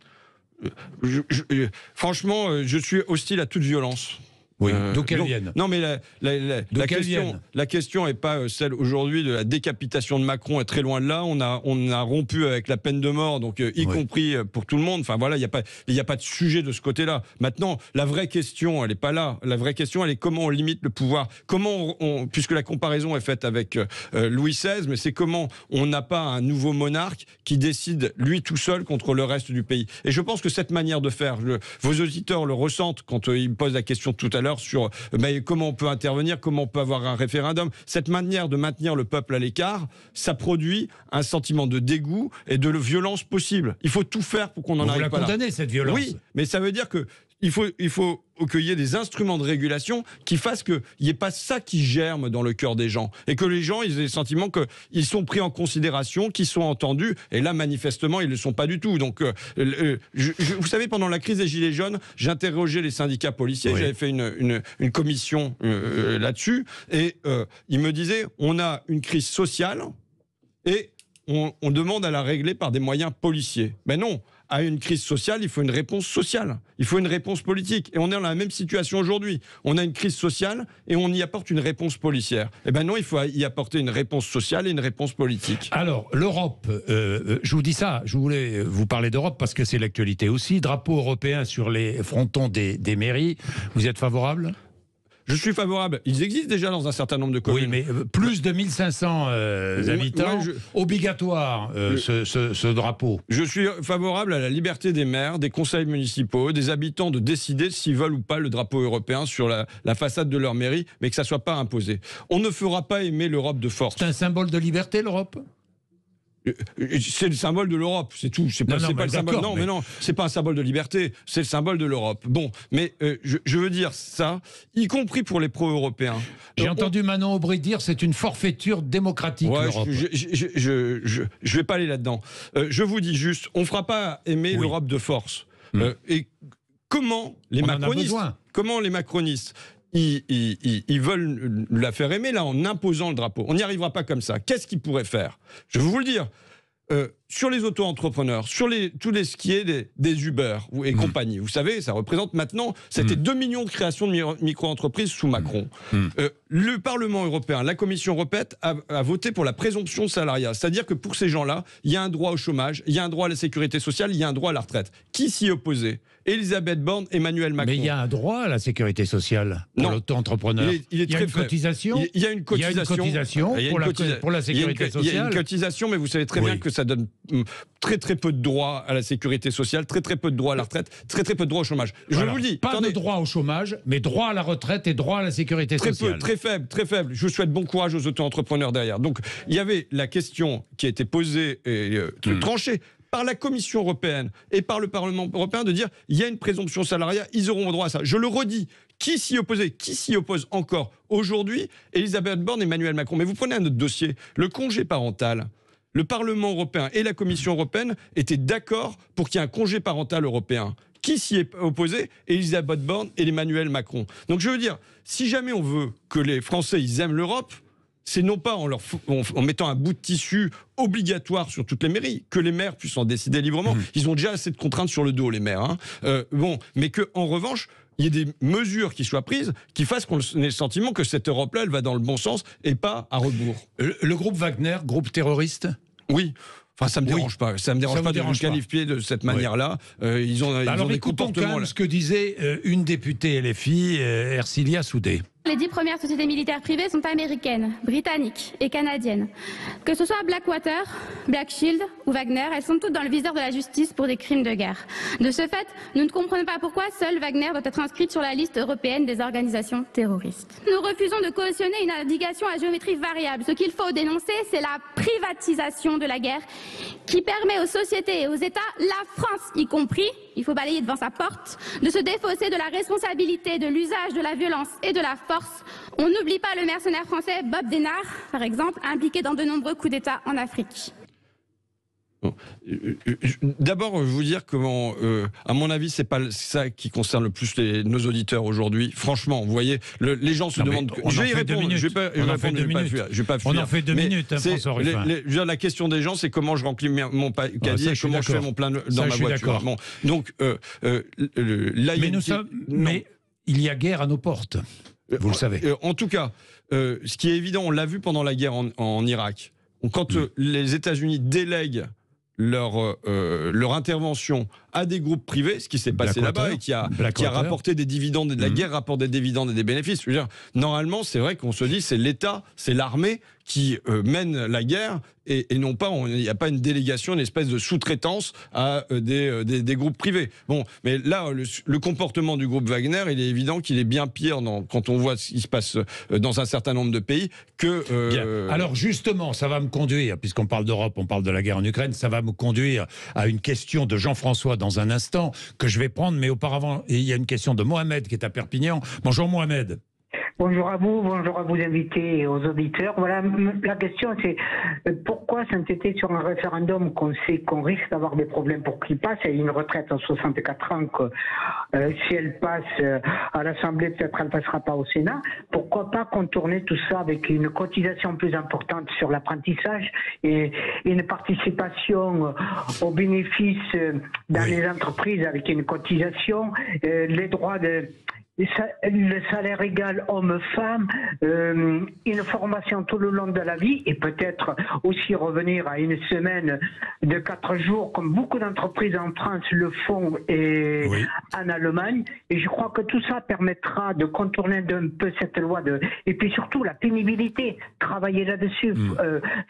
Franchement, je suis hostile à toute violence. Oui, d'où qu'elle vienne. Non, mais la question n'est pas celle aujourd'hui de la décapitation de Macron, est très loin de là. On a rompu avec la peine de mort, donc y compris pour tout le monde. Enfin voilà, il n'y a pas de sujet de ce côté-là. Maintenant, la vraie question, elle n'est pas là. La vraie question, elle est comment on limite le pouvoir. Comment puisque la comparaison est faite avec Louis XVI, mais c'est comment on n'a pas un nouveau monarque qui décide lui tout seul contre le reste du pays. Et je pense que cette manière de faire, vos auditeurs le ressentent quand ils me posent la question tout à l'heure sur comment on peut intervenir, comment on peut avoir un référendum. Cette manière de maintenir le peuple à l'écart, ça produit un sentiment de dégoût et de violence possible. Il faut tout faire pour qu'on en arrive pas là. Vous la condamnez, cette violence. Oui, mais ça veut dire que il faut qu'il y ait des instruments de régulation qui fassent qu'il n'y ait pas ça qui germe dans le cœur des gens. Et que les gens ils aient le sentiment qu'ils sont pris en considération, qu'ils sont entendus. Et là, manifestement, ils ne le sont pas du tout. Donc, vous savez, pendant la crise des Gilets jaunes, j'interrogeais les syndicats policiers. J'avais fait une commission là-dessus. Et ils me disaient, on a une crise sociale et on demande à la régler par des moyens policiers. Ben non. À une crise sociale, il faut une réponse sociale. Il faut une réponse politique. Et on est dans la même situation aujourd'hui. On a une crise sociale et on y apporte une réponse policière. Eh bien non, il faut y apporter une réponse sociale et une réponse politique. Alors, l'Europe, je vous dis ça, je voulais vous parler d'Europe parce que c'est l'actualité aussi. Drapeau européen sur les frontons des mairies. Vous êtes favorable ? Je suis favorable. Ils existent déjà dans un certain nombre de communes. Oui, mais plus de 1500 habitants, obligatoire ce drapeau. Je suis favorable à la liberté des maires, des conseils municipaux, des habitants de décider s'ils veulent ou pas le drapeau européen sur la façade de leur mairie, mais que ça ne soit pas imposé. On ne fera pas aimer l'Europe de force. C'est un symbole de liberté, l'Europe ? C'est le symbole de l'Europe, c'est tout. C'est pas le symbole. Non, mais non, c'est pas un symbole de liberté. C'est le symbole de l'Europe. Bon, mais je veux dire ça, y compris pour les pro-européens. J'ai entendu Manon Aubry dire c'est une forfaiture démocratique. l'Europe. Je vais pas aller là-dedans. Je vous dis juste, on fera pas aimer l'Europe de force. Et comment les macronistes ils veulent la faire aimer là en imposant le drapeau. On n'y arrivera pas comme ça. Qu'est-ce qu'ils pourraient faire? Je vais vous le dire. Sur les auto-entrepreneurs, sur tout ce qui est des Uber et compagnie, vous savez, ça représente maintenant, c'était 2 millions de créations de micro-entreprises sous Macron. Le Parlement européen, la Commission européenne a voté pour la présomption de salariat. C'est-à-dire que pour ces gens-là, il y a un droit au chômage, il y a un droit à la sécurité sociale, il y a un droit à la retraite. Qui s'y opposait? Elisabeth Borne, Emmanuel Macron. Mais il y a un droit à la sécurité sociale pour l'auto-entrepreneur. Il y a une cotisation. Il y a une cotisation pour la sécurité sociale. Il y a une cotisation, mais vous savez très bien que ça donne très très peu de droits à la sécurité sociale, très très peu de droits à la retraite, très très peu de droits au chômage. Je vous le dis. Pas de droit au chômage, mais droit à la retraite et droit à la sécurité sociale. Très faible, très faible. Je souhaite bon courage aux auto-entrepreneurs derrière. Donc, il y avait la question qui a été posée et tranchée par la Commission européenne et par le Parlement européen de dire il y a une présomption salariale, ils auront droit à ça. Je le redis, qui s'y opposait, qui s'y oppose encore aujourd'hui? Elisabeth Borne et Emmanuel Macron. Mais vous prenez un autre dossier, le congé parental. Le Parlement européen et la Commission européenne étaient d'accord pour qu'il y ait un congé parental européen. Qui s'y est opposé? Elisabeth Borne et Emmanuel Macron. Donc je veux dire, si jamais on veut que les Français ils aiment l'Europe, c'est non pas en mettant un bout de tissu obligatoire sur toutes les mairies, que les maires puissent en décider librement. Ils ont déjà assez de contraintes sur le dos, les maires. Mais qu'en revanche, il y ait des mesures qui soient prises qui fassent qu'on ait le sentiment que cette Europe-là, elle va dans le bon sens et pas à rebours. Le groupe Wagner, groupe terroriste? Oui. Enfin, ça me dérange pas. Ça me dérange pas de le qualifier de cette manière-là. Ils ont des comportements. Quand ce que disait une députée LFI, Ercilia Soudé. Les 10 premières sociétés militaires privées sont américaines, britanniques et canadiennes. Que ce soit Blackwater, Black Shield ou Wagner, elles sont toutes dans le viseur de la justice pour des crimes de guerre. De ce fait, nous ne comprenons pas pourquoi seule Wagner doit être inscrite sur la liste européenne des organisations terroristes. Nous refusons de cautionner une indication à géométrie variable. Ce qu'il faut dénoncer, c'est la privatisation de la guerre qui permet aux sociétés et aux États, la France y compris, il faut balayer devant sa porte, de se défausser de la responsabilité de l'usage de la violence et de la force. On n'oublie pas le mercenaire français Bob Denard, par exemple, impliqué dans de nombreux coups d'État en Afrique. D'abord, je vais vous dire que, à mon avis, c'est pas ça qui concerne le plus nos auditeurs aujourd'hui. Franchement, vous voyez, les gens se demandent. Je vais y répondre. Je vais pas fuir. On en fait 2 minutes, François Ruffin. La question des gens, c'est comment je remplis mon caddie et comment je fais mon plein dans ma voiture. Bon, donc, là, mais il y a guerre à nos portes. Vous le savez. En tout cas, ce qui est évident, on l'a vu pendant la guerre en Irak. Quand les États-Unis délèguent leur intervention à des groupes privés, ce qui s'est passé là-bas et qui a rapporté des dividendes et de la guerre rapporte des dividendes et des bénéfices. Je veux dire, normalement, c'est vrai qu'on se dit c'est l'État, c'est l'armée qui mène la guerre et non pas, il n'y a pas une délégation, une espèce de sous-traitance à des groupes privés. Bon, mais là, le comportement du groupe Wagner, il est évident qu'il est bien pire quand on voit ce qui se passe dans un certain nombre de pays que... Alors justement, ça va me conduire, puisqu'on parle d'Europe, on parle de la guerre en Ukraine, ça va me conduire à une question de Jean-François dans un instant, que je vais prendre, mais auparavant, il y a une question de Mohamed qui est à Perpignan. Bonjour Mohamed. Bonjour à vous invités et aux auditeurs. Voilà, la question c'est pourquoi s'entêter sur un référendum qu'on sait qu'on risque d'avoir des problèmes pour qu'il passe, et une retraite à 64 ans que si elle passe à l'Assemblée, peut-être elle ne passera pas au Sénat. Pourquoi pas contourner tout ça avec une cotisation plus importante sur l'apprentissage et une participation aux bénéfices dans les entreprises avec une cotisation, les droits le salaire égal homme-femme, une formation tout le long de la vie et peut-être aussi revenir à une semaine de 4 jours comme beaucoup d'entreprises en France le font et en Allemagne. Et je crois que tout ça permettra de contourner un peu cette loi et puis surtout la pénibilité, travailler là-dessus,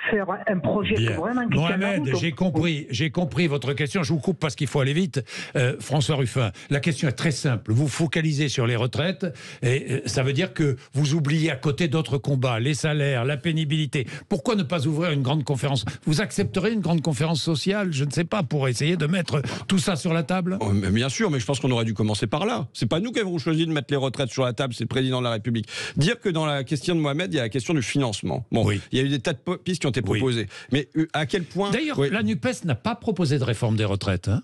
faire un projet vraiment qui tient la route. J'ai compris votre question. Je vous coupe parce qu'il faut aller vite. François Ruffin, la question est très simple. Vous focalisez sur les retraites et ça veut dire que vous oubliez à côté d'autres combats, les salaires, la pénibilité. Pourquoi ne pas ouvrir une grande conférence? Vous accepterez une grande conférence sociale, je ne sais pas, pour essayer de mettre tout ça sur la table? Bien sûr, mais je pense qu'on aurait dû commencer par là. C'est pas nous qui avons choisi de mettre les retraites sur la table, c'est le président de la République. Dire que dans la question de Mohamed, il y a la question du financement. Bon, il y a eu des tas de pistes qui ont été proposées. Mais à quel point... D'ailleurs, la NUPES n'a pas proposé de réforme des retraites, hein?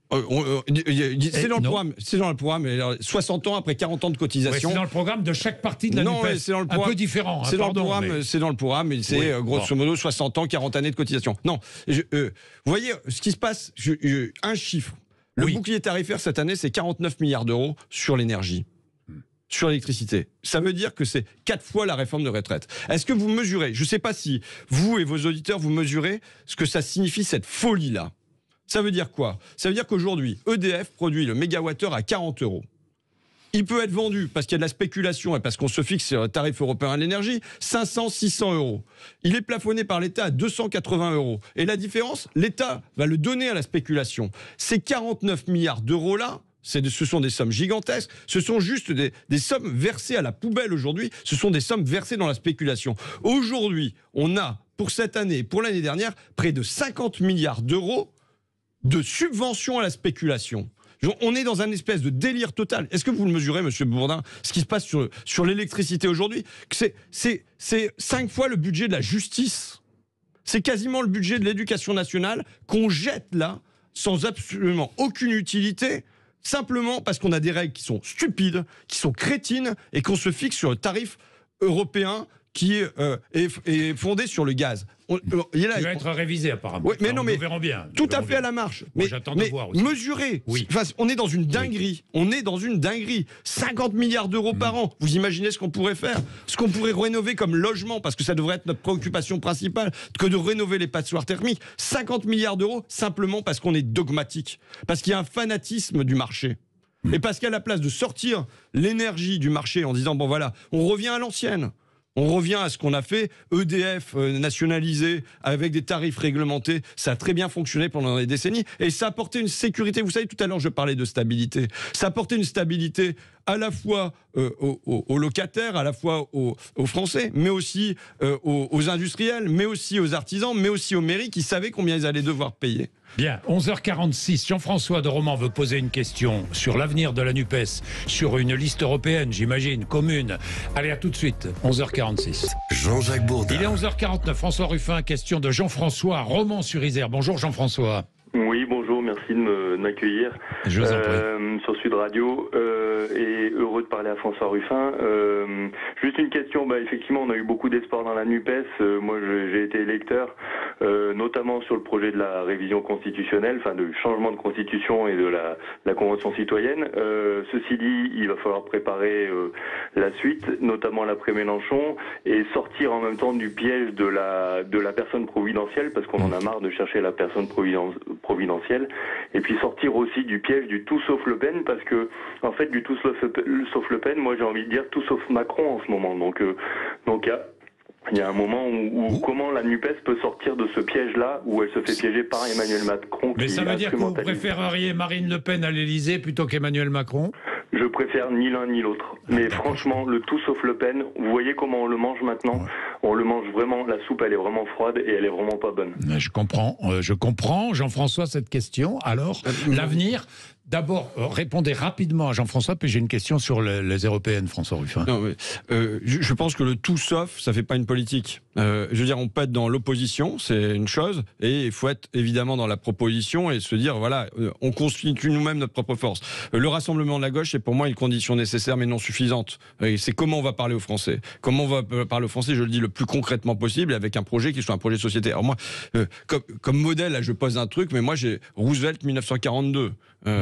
C'est dans le programme, 60 ans après 40 ans de cotisation. C'est dans le programme de chaque partie de la NUPES. C'est un peu différent. C'est dans le programme, et c'est grosso modo 60 ans, 40 années de cotisation. Non, vous voyez ce qui se passe, un chiffre. Le bouclier tarifaire cette année, c'est 49 milliards d'euros sur l'énergie. Sur l'électricité. Ça veut dire que c'est 4 fois la réforme de retraite. Est-ce que vous mesurez, je ne sais pas si vous et vos auditeurs, vous mesurez ce que ça signifie cette folie-là. Ça veut dire quoi? Ça veut dire qu'aujourd'hui, EDF produit le mégawattheure à 40 €. il peut être vendu parce qu'il y a de la spéculation et parce qu'on se fixe sur un tarif européen à l'énergie, 500, 600 euros. Il est plafonné par l'État à 280 euros. Et la différence, l'État va le donner à la spéculation. Ces 49 milliards d'euros là, ce sont des sommes gigantesques, ce sont juste des sommes versées à la poubelle aujourd'hui, ce sont des sommes versées dans la spéculation. Aujourd'hui, on a, pour cette année, pour l'année dernière, près de 50 milliards d'euros de subventions à la spéculation. On est dans un espèce de délire total. Est-ce que vous le mesurez, Monsieur Bourdin, ce qui se passe sur l'électricité aujourd'hui? C'est 5 fois le budget de la justice. C'est quasiment le budget de l'éducation nationale qu'on jette là, sans absolument aucune utilité, simplement parce qu'on a des règles qui sont stupides, qui sont crétines, et qu'on se fixe sur le tarif européen qui est fondé sur le gaz. Il va être révisé apparemment. Oui, mais non, mais nous verrons bien. Tout à fait à la marche. Moi, j'attends de voir aussi. Mesurer. Oui. Enfin, on est dans une dinguerie. Oui. On est dans une dinguerie. 50 milliards d'euros par an. Vous imaginez ce qu'on pourrait faire? Ce qu'on pourrait rénover comme logement, parce que ça devrait être notre préoccupation principale, que de rénover les passoires thermiques. 50 milliards d'euros simplement parce qu'on est dogmatique. Parce qu'il y a un fanatisme du marché. Et parce qu'à la place de sortir l'énergie du marché en disant, bon voilà, on revient à l'ancienne. On revient à ce qu'on a fait, EDF nationalisé avec des tarifs réglementés, ça a très bien fonctionné pendant des décennies et ça a apporté une sécurité. Vous savez, tout à l'heure je parlais de stabilité. Ça a apporté une stabilité à la fois aux locataires, à la fois aux Français, mais aussi aux industriels, mais aussi aux artisans, mais aussi aux mairies qui savaient combien ils allaient devoir payer. Bien, 11h46, Jean-François de Romans veut poser une question sur l'avenir de la NUPES, sur une liste européenne, j'imagine, commune. Allez, à tout de suite, 11h46. Jean-Jacques Bourdin. Il est 11h49, François Ruffin, question de Jean-François, Romans-sur-Isère. Bonjour Jean-François. Oui, bonjour, merci de m'accueillir Je vous en prie. sur Sud Radio et heureux de parler à François Ruffin. Juste une question, effectivement on a eu beaucoup d'espoir dans la NUPES, moi j'ai été électeur, notamment sur le projet de la révision constitutionnelle, enfin de changement de constitution et de la Convention citoyenne. Ceci dit, il va falloir préparer la suite, notamment l'après-Mélenchon, et sortir en même temps du piège de la personne providentielle, parce qu'on en a marre de chercher la personne providentielle, et puis sortir aussi du piège du tout sauf Le Pen, parce que en fait du tout sauf Le Pen, moi j'ai envie de dire tout sauf Macron en ce moment. Donc il y a un moment où comment la NUPES peut sortir de ce piège-là où elle se fait piéger par Emmanuel Macron. Mais ça veut dire que vous préféreriez Marine Le Pen à l'Élysée plutôt qu'Emmanuel Macron? Je préfère ni l'un ni l'autre. Mais franchement, le tout sauf Le Pen, vous voyez comment on le mange maintenant? On le mange vraiment, la soupe elle est vraiment froide et elle est vraiment pas bonne. Je comprends, Jean-François, cette question. Alors, l'avenir, d'abord, répondez rapidement à Jean-François, puis j'ai une question sur les européennes, François Ruffin. Non, mais, je pense que le tout sauf, ça fait pas une politique. Je veux dire, on peut être dans l'opposition, c'est une chose, et il faut être évidemment dans la proposition et se dire, voilà, on constitue nous-mêmes notre propre force. Le rassemblement de la gauche, c'est pour moi une condition nécessaire mais non suffisante. C'est comment on va parler aux Français. Comment on va parler aux Français, je le dis le plus concrètement possible, avec un projet qui soit un projet de société. Alors moi, comme modèle, là, je pose un truc, mais moi j'ai Roosevelt 1942.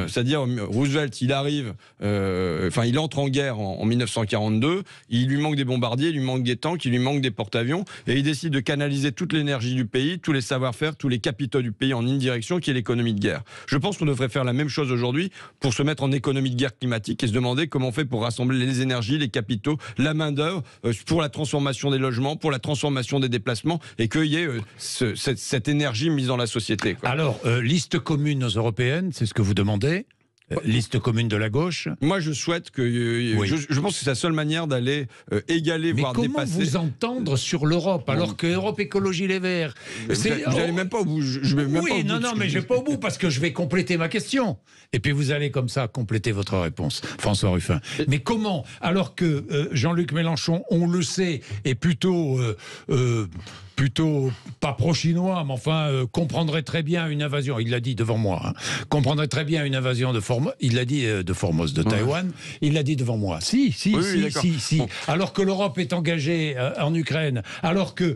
C'est-à-dire Roosevelt, il arrive, il entre en guerre en 1942, il lui manque des bombardiers, il lui manque des tanks, il lui manque des porte-avions, et il décide de canaliser toute l'énergie du pays, tous les savoir-faire, tous les capitaux du pays en une direction qui est l'économie de guerre. Je pense qu'on devrait faire la même chose aujourd'hui pour se mettre en économie de guerre climatique et se demander comment on fait pour rassembler les énergies, les capitaux, la main-d'œuvre, pour la transformation des logements, pour la transformation des déplacements, et qu'il y ait cette énergie mise dans la société, quoi. Alors, liste commune aux européennes, c'est ce que vous demandez? Liste commune de la gauche? Moi, je souhaite que... Je pense que c'est la seule manière d'aller égaler, voire dépasser... Mais comment vous entendre sur l'Europe, alors que Europe Écologie Les Verts... Vous n'allez même pas au bout. Mais je vais pas au bout, parce que je vais compléter ma question. Et puis vous allez comme ça compléter votre réponse, François Ruffin. Mais comment, alors que Jean-Luc Mélenchon, on le sait, est plutôt pas pro-chinois, mais enfin comprendrait très bien une invasion, il l'a dit devant moi, comprendrait très bien une invasion de Formose, il l'a dit de Formose, de Taïwan, il l'a dit devant moi. Si. Bon. Alors que l'Europe est engagée en Ukraine, alors que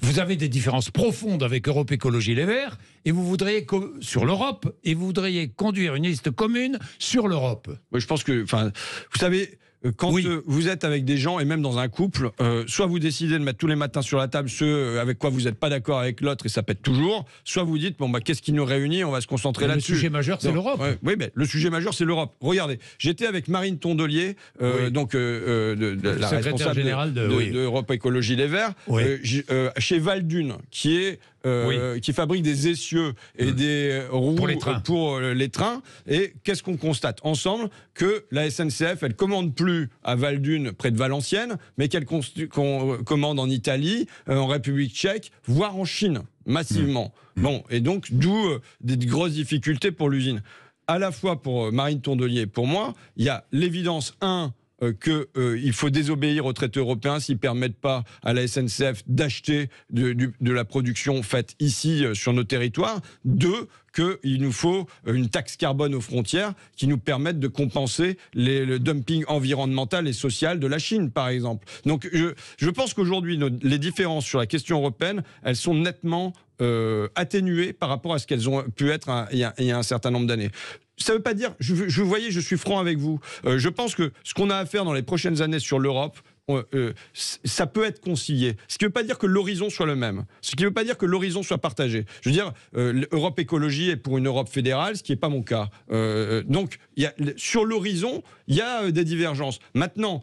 vous avez des différences profondes avec Europe Écologie Les Verts, et vous voudriez sur l'Europe, et vous voudriez conduire une liste commune sur l'Europe. Je pense que, vous savez, quand vous êtes avec des gens, et même dans un couple, soit vous décidez de mettre tous les matins sur la table ceux avec quoi vous n'êtes pas d'accord avec l'autre et ça pète toujours, soit vous dites, bon, bah, qu'est-ce qui nous réunit, on va se concentrer là-dessus. Le sujet majeur, c'est l'Europe. Oui, mais le sujet majeur, c'est l'Europe. Regardez, j'étais avec Marine Tondelier, donc la responsable générale de Europe Écologie Les Verts, chez Valdune, qui fabrique des essieux et des roues pour les trains. Et qu'est-ce qu'on constate ensemble? Que la SNCF, elle commande plus à Valdune, près de Valenciennes, mais qu'elle commande en Italie, en République tchèque, voire en Chine, massivement. Bon, et donc, d'où des grosses difficultés pour l'usine. À la fois pour Marine Tondelier et pour moi, il y a l'évidence, qu'il faut désobéir aux traités européens s'ils ne permettent pas à la SNCF d'acheter de la production faite ici sur nos territoires. 2, qu'il nous faut une taxe carbone aux frontières qui nous permette de compenser le dumping environnemental et social de la Chine, par exemple. Donc je pense qu'aujourd'hui, les différences sur la question européenne, elles sont nettement atténuées par rapport à ce qu'elles ont pu être il y a un certain nombre d'années. Ça ne veut pas dire, je suis franc avec vous, je pense que ce qu'on a à faire dans les prochaines années sur l'Europe, ça peut être concilié. Ce qui ne veut pas dire que l'horizon soit le même. Ce qui ne veut pas dire que l'horizon soit partagé. Je veux dire, l'Europe Écologie est pour une Europe fédérale, ce qui n'est pas mon cas. Donc, sur l'horizon, il y a des divergences. Maintenant,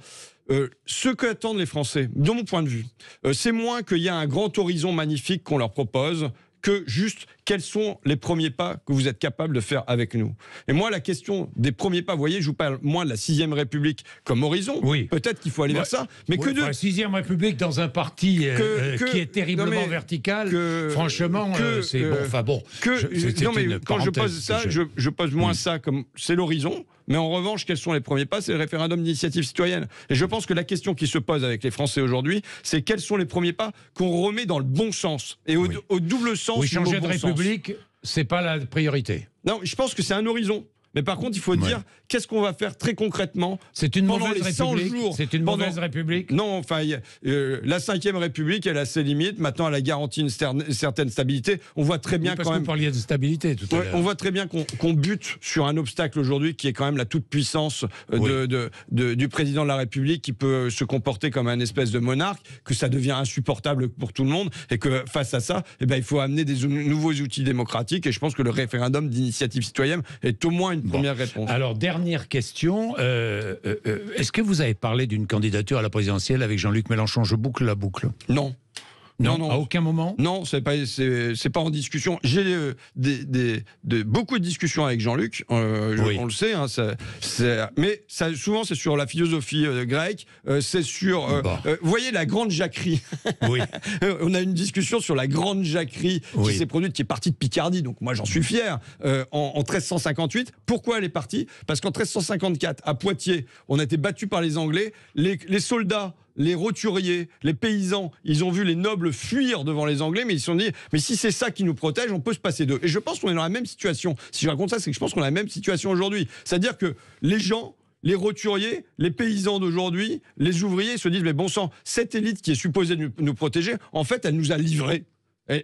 ce qu'attendent les Français, de mon point de vue, c'est moins qu'il y a un grand horizon magnifique qu'on leur propose, que juste quels sont les premiers pas que vous êtes capable de faire avec nous. Et moi, la question des premiers pas, vous voyez, je vous parle moins de la 6e République comme horizon. Peut-être qu'il faut aller vers ça. Mais que de la 6e République dans un parti qui est terriblement vertical, franchement, c'est bon. Enfin bon. Quand je pose ça, je pose moins ça comme c'est l'horizon. Mais en revanche, quels sont les premiers pas? C'est le référendum d'initiative citoyenne. Et je pense que la question qui se pose avec les Français aujourd'hui, c'est quels sont les premiers pas qu'on remet dans le bon sens et au double sens. Oui, changer de République, c'est pas la priorité. Non, je pense que c'est un horizon. Mais par contre, il faut dire qu'est-ce qu'on va faire très concrcertament. C'est une pendant mauvaise les 100 République. jours. C'est une mauvaise République. Non, enfin, la 5e République, elle a ses limites. Maintenant, elle a garanti une certaine stabilité. On voit très bien parce que vous parliez de stabilité tout à l'heure. On voit très bien qu'on bute sur un obstacle aujourd'hui qui est quand même la toute-puissance du président de la République qui peut se comporter comme un espèce de monarque, que ça devient insupportable pour tout le monde et que face à ça, il faut amener des nouveaux outils démocratiques. Et je pense que le référendum d'initiative citoyenne est au moins une première réponse. Alors, dernière question. Est-ce que vous avez parlé d'une candidature à la présidentielle avec Jean-Luc Mélenchon? Je boucle la boucle. Non. Non, à aucun moment. Non, c'est pas en discussion. J'ai beaucoup de discussions avec Jean-Luc. On le sait. Mais souvent, c'est sur la philosophie grecque. C'est sur. Vous voyez la grande jacquerie. Oui. On a une discussion sur la grande jacquerie qui s'est produite, qui est partie de Picardie. Donc moi, j'en suis fier. En 1358. Pourquoi elle est partie? Parce qu'en 1354, à Poitiers, on a été battus par les Anglais. Les soldats, les roturiers, les paysans, ils ont vu les nobles fuir devant les Anglais, mais ils se sont dit, mais si c'est ça qui nous protège, on peut se passer d'eux. Et je pense qu'on est dans la même situation. Si je raconte ça, c'est que je pense qu'on a la même situation aujourd'hui. C'est-à-dire que les gens, les roturiers, les paysans d'aujourd'hui, les ouvriers se disent, mais bon sang, cette élite qui est supposée nous protéger, en fait, elle nous a livrés.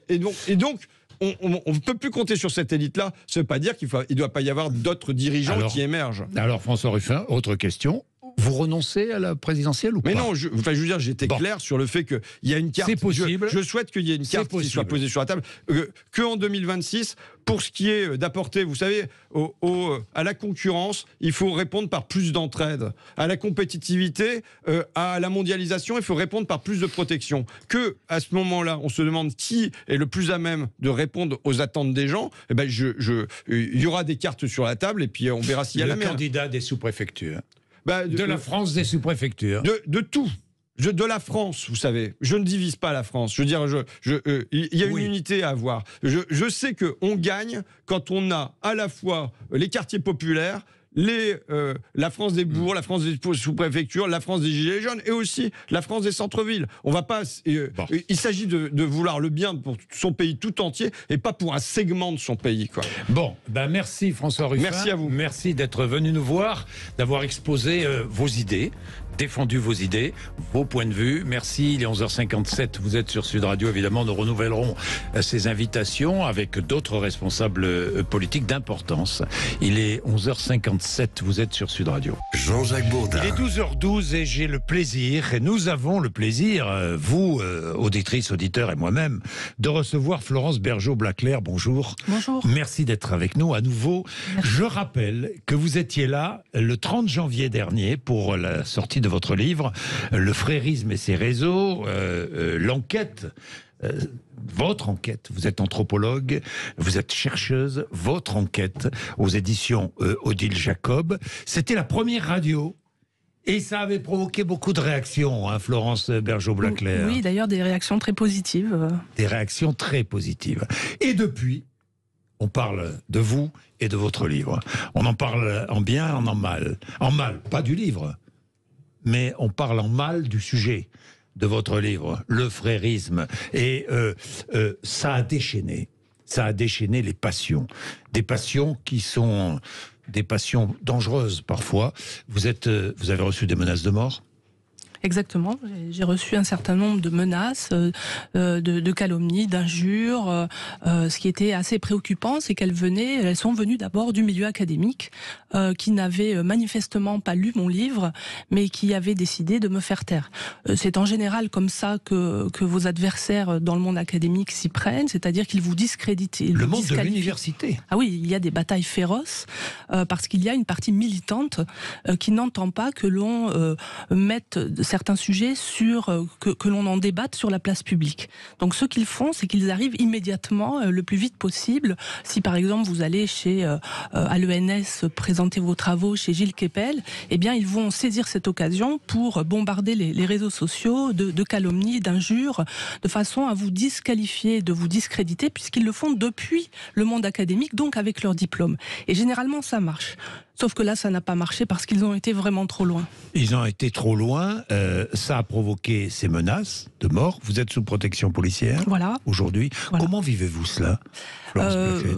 Et donc on ne peut plus compter sur cette élite-là. Ça ne veut pas dire qu'il ne doit pas y avoir d'autres dirigeants qui émergent. Alors, François Ruffin, autre question. Vous renoncez à la présidentielle ou pas? Mais non, je veux dire, j'étais clair sur le fait qu'il y a une carte. C'est possible. Je souhaite qu'il y ait une carte qui soit posée sur la table. Qu'en 2026, pour ce qui est d'apporter, vous savez, à la concurrence, il faut répondre par plus d'entraide. À la compétitivité, à la mondialisation, il faut répondre par plus de protection. À ce moment-là, on se demande qui est le plus à même de répondre aux attentes des gens. Eh ben, il y aura des cartes sur la table et puis on verra s'il y a la mer. Le candidat des sous-préfectures. De la France des sous-préfectures. De tout. De la France, vous savez. Je ne divise pas la France. Je veux dire, il y a une unité à avoir. Je sais qu'on gagne quand on a à la fois les quartiers populaires, la France des bourgs, la France des sous-préfectures, la France des gilets jaunes et aussi la France des centres-villes. On va pas. Il s'agit de vouloir le bien pour son pays tout entier et pas pour un segment de son pays, quoi. Bon, merci François Ruffin. Merci à vous. Merci d'être venu nous voir, d'avoir exposé vos idées défendu vos idées, vos points de vue. Merci, il est 11h57, vous êtes sur Sud Radio. Évidemment, nous renouvellerons ces invitations avec d'autres responsables politiques d'importance. Il est 11h57, vous êtes sur Sud Radio. Jean-Jacques Bourdin. Il est 12h12 et j'ai le plaisir, et nous avons le plaisir, vous, auditrices, auditeurs et moi-même, de recevoir Florence Bergeau-Blaclair. Bonjour. Bonjour. Merci d'être avec nous à nouveau. Merci. Je rappelle que vous étiez là le 30 janvier dernier pour la sortie de votre livre, Le frérisme et ses réseaux, l'enquête. Votre enquête, vous êtes anthropologue, vous êtes chercheuse, votre enquête aux éditions Odile Jacob, c'était la première radio. Et ça avait provoqué beaucoup de réactions, hein, Florence Bergeau-Blaclair. Oui, d'ailleurs des réactions très positives. Des réactions très positives. Et depuis, on parle de vous et de votre livre. On en parle en bien, en mal. En mal, pas du livre, mais on parle en mal du sujet de votre livre, le frérisme. Et ça a déchaîné les passions. Des passions qui sont des passions dangereuses parfois. Vous avez reçu des menaces de mort ? Exactement, j'ai reçu un certain nombre de menaces, de calomnies, d'injures. Ce qui était assez préoccupant, c'est elles sont venues d'abord du milieu académique, qui n'avait manifestement pas lu mon livre, mais qui avait décidé de me faire taire. C'est en général comme ça que vos adversaires dans le monde académique s'y prennent, c'est-à-dire qu'ils vous discréditent. Le monde de l'université. Ah oui, il y a des batailles féroces, parce qu'il y a une partie militante qui n'entend pas que l'on mette certains sujets que l'on en débatte sur la place publique. Donc ce qu'ils font, c'est qu'ils arrivent immédiatement, le plus vite possible. Si par exemple vous allez à l'ENS présenter vos travaux chez Gilles Kepel, eh bien ils vont saisir cette occasion pour bombarder les réseaux sociaux de calomnies, d'injures, de façon à vous disqualifier, de vous discréditer, puisqu'ils le font depuis le monde académique, donc avec leur diplôme. Et généralement ça marche. Sauf que là, ça n'a pas marché parce qu'ils ont été vraiment trop loin. Ils ont été trop loin. Ça a provoqué ces menaces de mort. Vous êtes sous protection policière. Voilà. Aujourd'hui. Voilà. Comment vivez-vous cela ?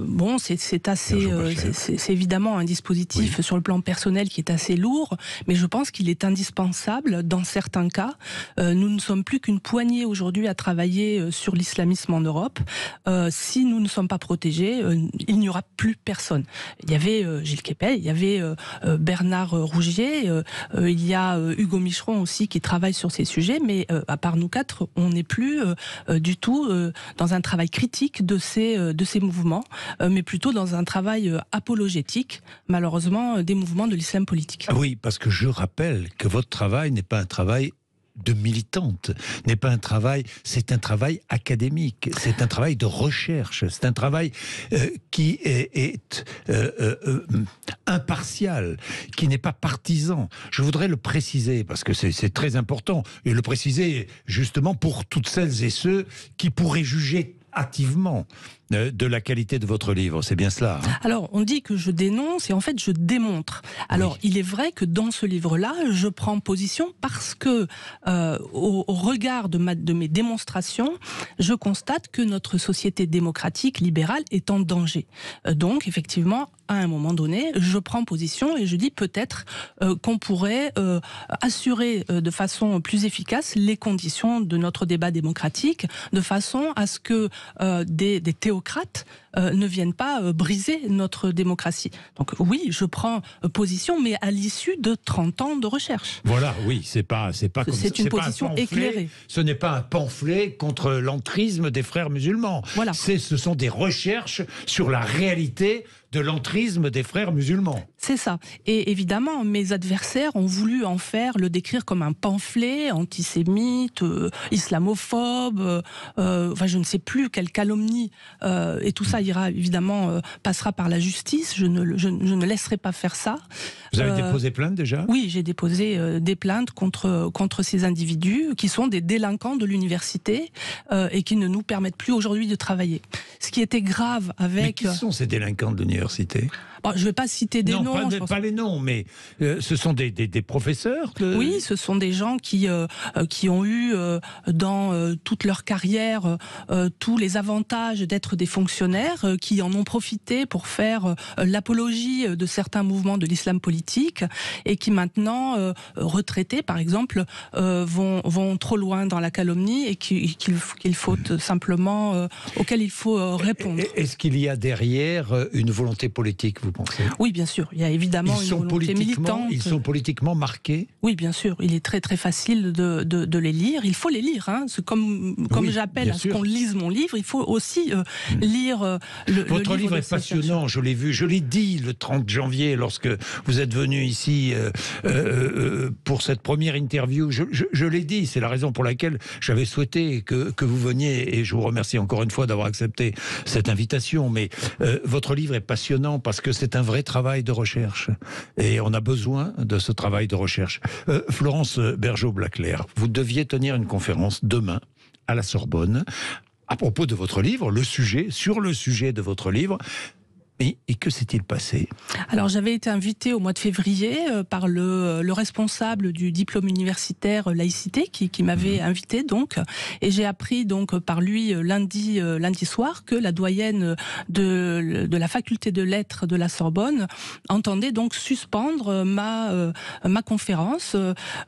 Bon, c'est assez, c'est évidemment un dispositif sur le plan personnel qui est assez lourd, mais je pense qu'il est indispensable dans certains cas. Nous ne sommes plus qu'une poignée aujourd'hui à travailler sur l'islamisme en Europe. Si nous ne sommes pas protégés, il n'y aura plus personne. Il y avait Gilles Kepel, il y avait Bernard Rougier, il y a Hugo Micheron aussi qui travaille sur ces sujets, mais à part nous quatre, on n'est plus du tout dans un travail critique de ces mouvements, mais plutôt dans un travail apologétique, malheureusement, des mouvements de l'islam politique. Oui, parce que je rappelle que votre travail n'est pas un travail de militante, n'est pas un travail, c'est un travail académique, c'est un travail de recherche, c'est un travail qui est impartial, qui n'est pas partisan. Je voudrais le préciser, parce que c'est très important, et le préciser justement pour toutes celles et ceux qui pourraient juger hâtivement de la qualité de votre livre, c'est bien cela, hein ? Alors, on dit que je dénonce et en fait je démontre. Alors, il est vrai que dans ce livre-là, je prends position parce que, au regard de mes démonstrations, je constate que notre société démocratique, libérale, est en danger. Donc, effectivement, à un moment donné, je prends position et je dis peut-être qu'on pourrait assurer de façon plus efficace les conditions de notre débat démocratique, de façon à ce que des théocrates ne viennent pas briser notre démocratie. Donc oui, je prends position, mais à l'issue de 30 ans de recherche. Voilà, oui, c'est comme c'est une position éclairée. Ce n'est pas un pamphlet contre l'entrisme des frères musulmans. Voilà. Ce sont des recherches sur la réalité de l'entrisme des frères musulmans. C'est ça. Et évidemment, mes adversaires ont voulu le décrire comme un pamphlet antisémite, islamophobe, je ne sais plus quelle calomnie. Et tout ça passera par la justice. Je ne laisserai pas faire ça. Vous avez déposé plainte déjà ? Oui, j'ai déposé des plaintes contre ces individus qui sont des délinquants de l'université et qui ne nous permettent plus aujourd'hui de travailler. Ce qui était grave avec... Mais qui sont ces délinquants de l'université ? l'université? Je ne vais pas citer des noms. Pas les noms, mais ce sont des professeurs Oui, ce sont des gens qui ont eu dans toute leur carrière tous les avantages d'être des fonctionnaires, qui en ont profité pour faire l'apologie de certains mouvements de l'islam politique et qui maintenant, retraités par exemple, vont trop loin dans la calomnie et qu'il faut simplement, auquel il faut répondre. Est-ce qu'il y a derrière une volonté politique, vous pensez? Oui, bien sûr. Il y a évidemment une volonté militante. Ils sont politiquement marqués? Oui, bien sûr. Il est très très facile de les lire. Il faut les lire. Hein. Comme j'appelle à ce qu'on lise mon livre, il faut aussi lire Votre livre est passionnant, je l'ai vu. Je l'ai dit le 30 janvier lorsque vous êtes venu ici pour cette première interview. Je l'ai dit, c'est la raison pour laquelle j'avais souhaité que vous veniez, et je vous remercie encore une fois d'avoir accepté cette invitation. Mais votre livre est passionnant parce que c'est un vrai travail de recherche. Et on a besoin de ce travail de recherche. Florence Bergeaud-Blaclair, vous deviez tenir une conférence demain à la Sorbonne à propos de votre livre, sur le sujet de votre livre. Et que s'est-il passé? Alors j'avais été invitée au mois de février par le responsable du diplôme universitaire laïcité qui m'avait invitée donc, et j'ai appris donc par lui lundi soir que la doyenne de la faculté de lettres de la Sorbonne entendait donc suspendre ma conférence.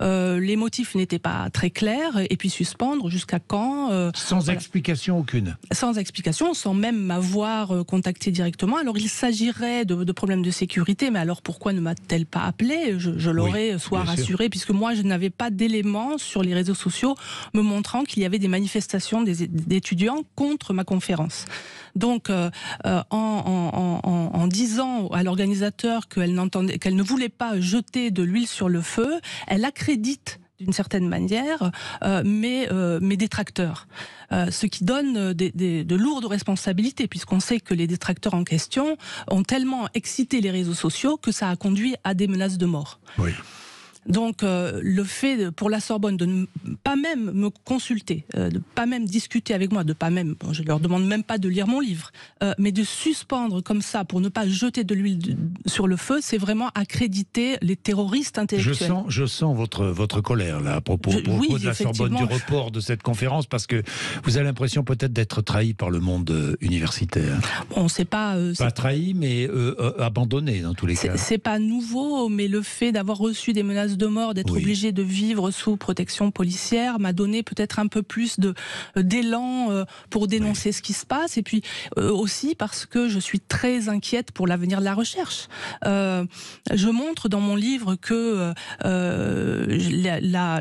Les motifs n'étaient pas très clairs, et puis suspendre jusqu'à quand? Sans explication aucune. Sans explication, sans même m'avoir contacté directement. Alors il s'agirait de problèmes de sécurité, mais alors pourquoi ne m'a-t-elle pas appelé? Je l'aurais soit rassurée, puisque moi je n'avais pas d'éléments sur les réseaux sociaux me montrant qu'il y avait des manifestations d'étudiants contre ma conférence. Donc en disant à l'organisateur qu'elle ne voulait pas jeter de l'huile sur le feu, elle accrédite d'une certaine manière mes détracteurs. Ce qui donne de lourdes responsabilités, puisqu'on sait que les détracteurs en question ont tellement excité les réseaux sociaux que ça a conduit à des menaces de mort. Oui. Donc le fait pour la Sorbonne de ne pas même me consulter, de pas même discuter avec moi, je leur demande même pas de lire mon livre, mais de suspendre comme ça pour ne pas jeter de l'huile sur le feu, c'est vraiment accréditer les terroristes intellectuels. Je sens votre colère là à propos de la Sorbonne, du report de cette conférence, parce que vous avez l'impression peut-être d'être trahi par le monde universitaire. On ne sait pas. Pas trahi, mais abandonné dans tous les cas. C'est pas nouveau, mais le fait d'avoir reçu des menaces de mort, d'être obligé de vivre sous protection policière m'a donné peut-être un peu plus d'élan pour dénoncer ce qui se passe, et puis aussi parce que je suis très inquiète pour l'avenir de la recherche. Je montre dans mon livre que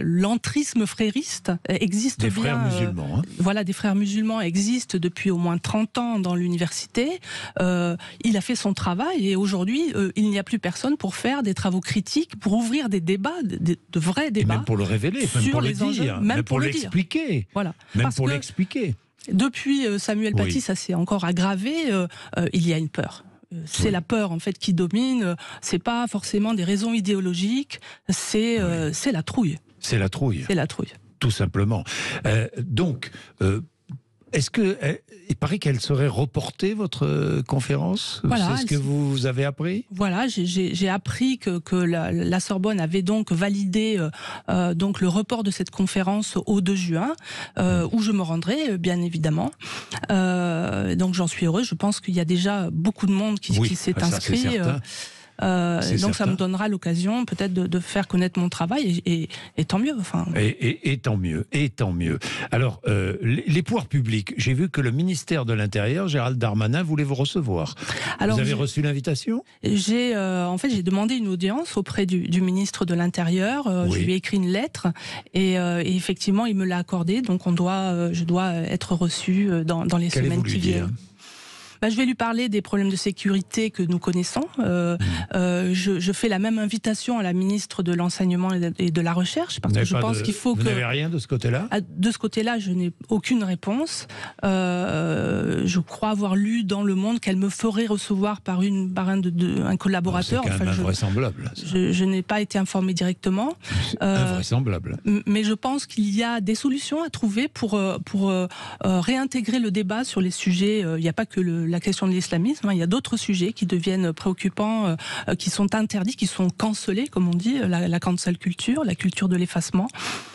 l'entrisme frériste existe bien. Des frères musulmans. Voilà, des frères musulmans existent depuis au moins 30 ans dans l'université. Il a fait son travail, et aujourd'hui, il n'y a plus personne pour faire des travaux critiques, pour ouvrir des débats, de vrais débats. Et même pour le révéler, même pour le dire, même pour l'expliquer. Voilà. Même pour l'expliquer. Depuis Samuel Paty, ça s'est encore aggravé, il y a une peur. C'est la peur en fait qui domine, c'est pas forcément des raisons idéologiques, c'est la trouille. C'est la trouille. C'est la trouille. Tout simplement. Donc, est-ce que il paraît qu'elle serait reportée, votre conférence? Voilà, c'est ce que vous avez appris? Voilà, j'ai appris que la Sorbonne avait donc validé donc le report de cette conférence au 2 juin, où je me rendrai, bien évidemment. Donc j'en suis heureuse. Je pense qu'il y a déjà beaucoup de monde qui s'est inscrit. Donc ça me donnera l'occasion peut-être de faire connaître mon travail, et tant mieux. Enfin. Et tant mieux, et tant mieux. Alors, les pouvoirs publics, j'ai vu que le ministère de l'Intérieur, Gérald Darmanin, voulait vous recevoir. Alors, vous avez reçu l'invitation? En fait, j'ai demandé une audience auprès du ministre de l'Intérieur. Je lui ai écrit une lettre, et effectivement, il me l'a accordé. Donc je dois être reçu dans les semaines qui viennent. Je vais lui parler des problèmes de sécurité que nous connaissons. Je fais la même invitation à la ministre de l'Enseignement et de la Recherche, parce que je pense qu'il faut que... Vous n'avez rien de ce côté-là? De ce côté-là, je n'ai aucune réponse. Je crois avoir lu dans Le Monde qu'elle me ferait recevoir par un collaborateur. C'est quand même invraisemblable. Je n'ai pas été informée directement. Invraisemblable. Mais je pense qu'il y a des solutions à trouver pour réintégrer le débat sur les sujets. Il n'y a pas que la question de l'islamisme. Il y a d'autres sujets qui deviennent préoccupants, qui sont interdits, qui sont cancellés, comme on dit, la cancel culture, la culture de l'effacement.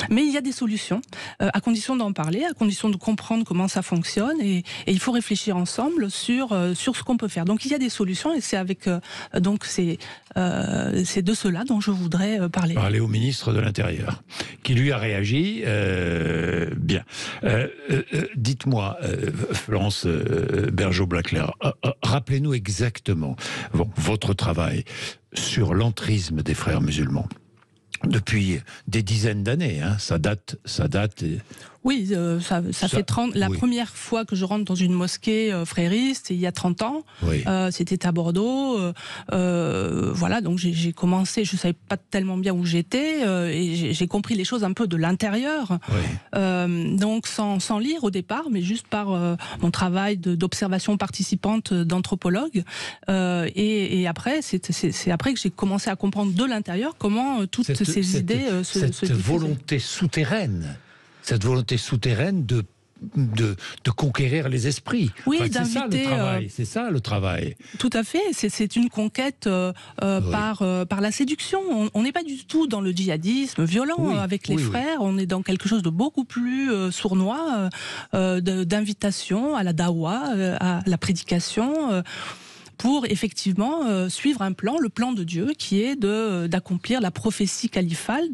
Mais il y a des solutions, à condition d'en parler, à condition de comprendre comment ça fonctionne, et il faut réfléchir ensemble sur ce qu'on peut faire. Donc il y a des solutions, et c'est avec c'est de cela dont je voudrais parler. Parler au ministre de l'Intérieur, qui lui a réagi. Bien. Dites-moi, Florence Bergeaud-Blaclair, rappelez-nous exactement votre travail sur l'entrisme des frères musulmans. Depuis des dizaines d'années, hein, ça date. Oui, ça fait 30. La première fois que je rentre dans une mosquée frériste, c'est il y a 30 ans. Oui. C'était à Bordeaux. Voilà, donc j'ai commencé. Je savais pas tellement bien où j'étais, et j'ai compris les choses un peu de l'intérieur. Oui. Donc sans lire au départ, mais juste par mon travail d'observation participante d'anthropologue. Et après, c'est après que j'ai commencé à comprendre de l'intérieur comment toutes ces idées se diffusaient. Cette volonté souterraine de conquérir les esprits. Oui, enfin, d'inviter. C'est ça le travail. Tout à fait. C'est une conquête par la séduction. On n'est pas du tout dans le djihadisme violent avec les frères. On est dans quelque chose de beaucoup plus sournois, d'invitation à la dawa, à la prédication. Pour effectivement suivre un plan, le plan de Dieu, qui est d'accomplir la prophétie califale,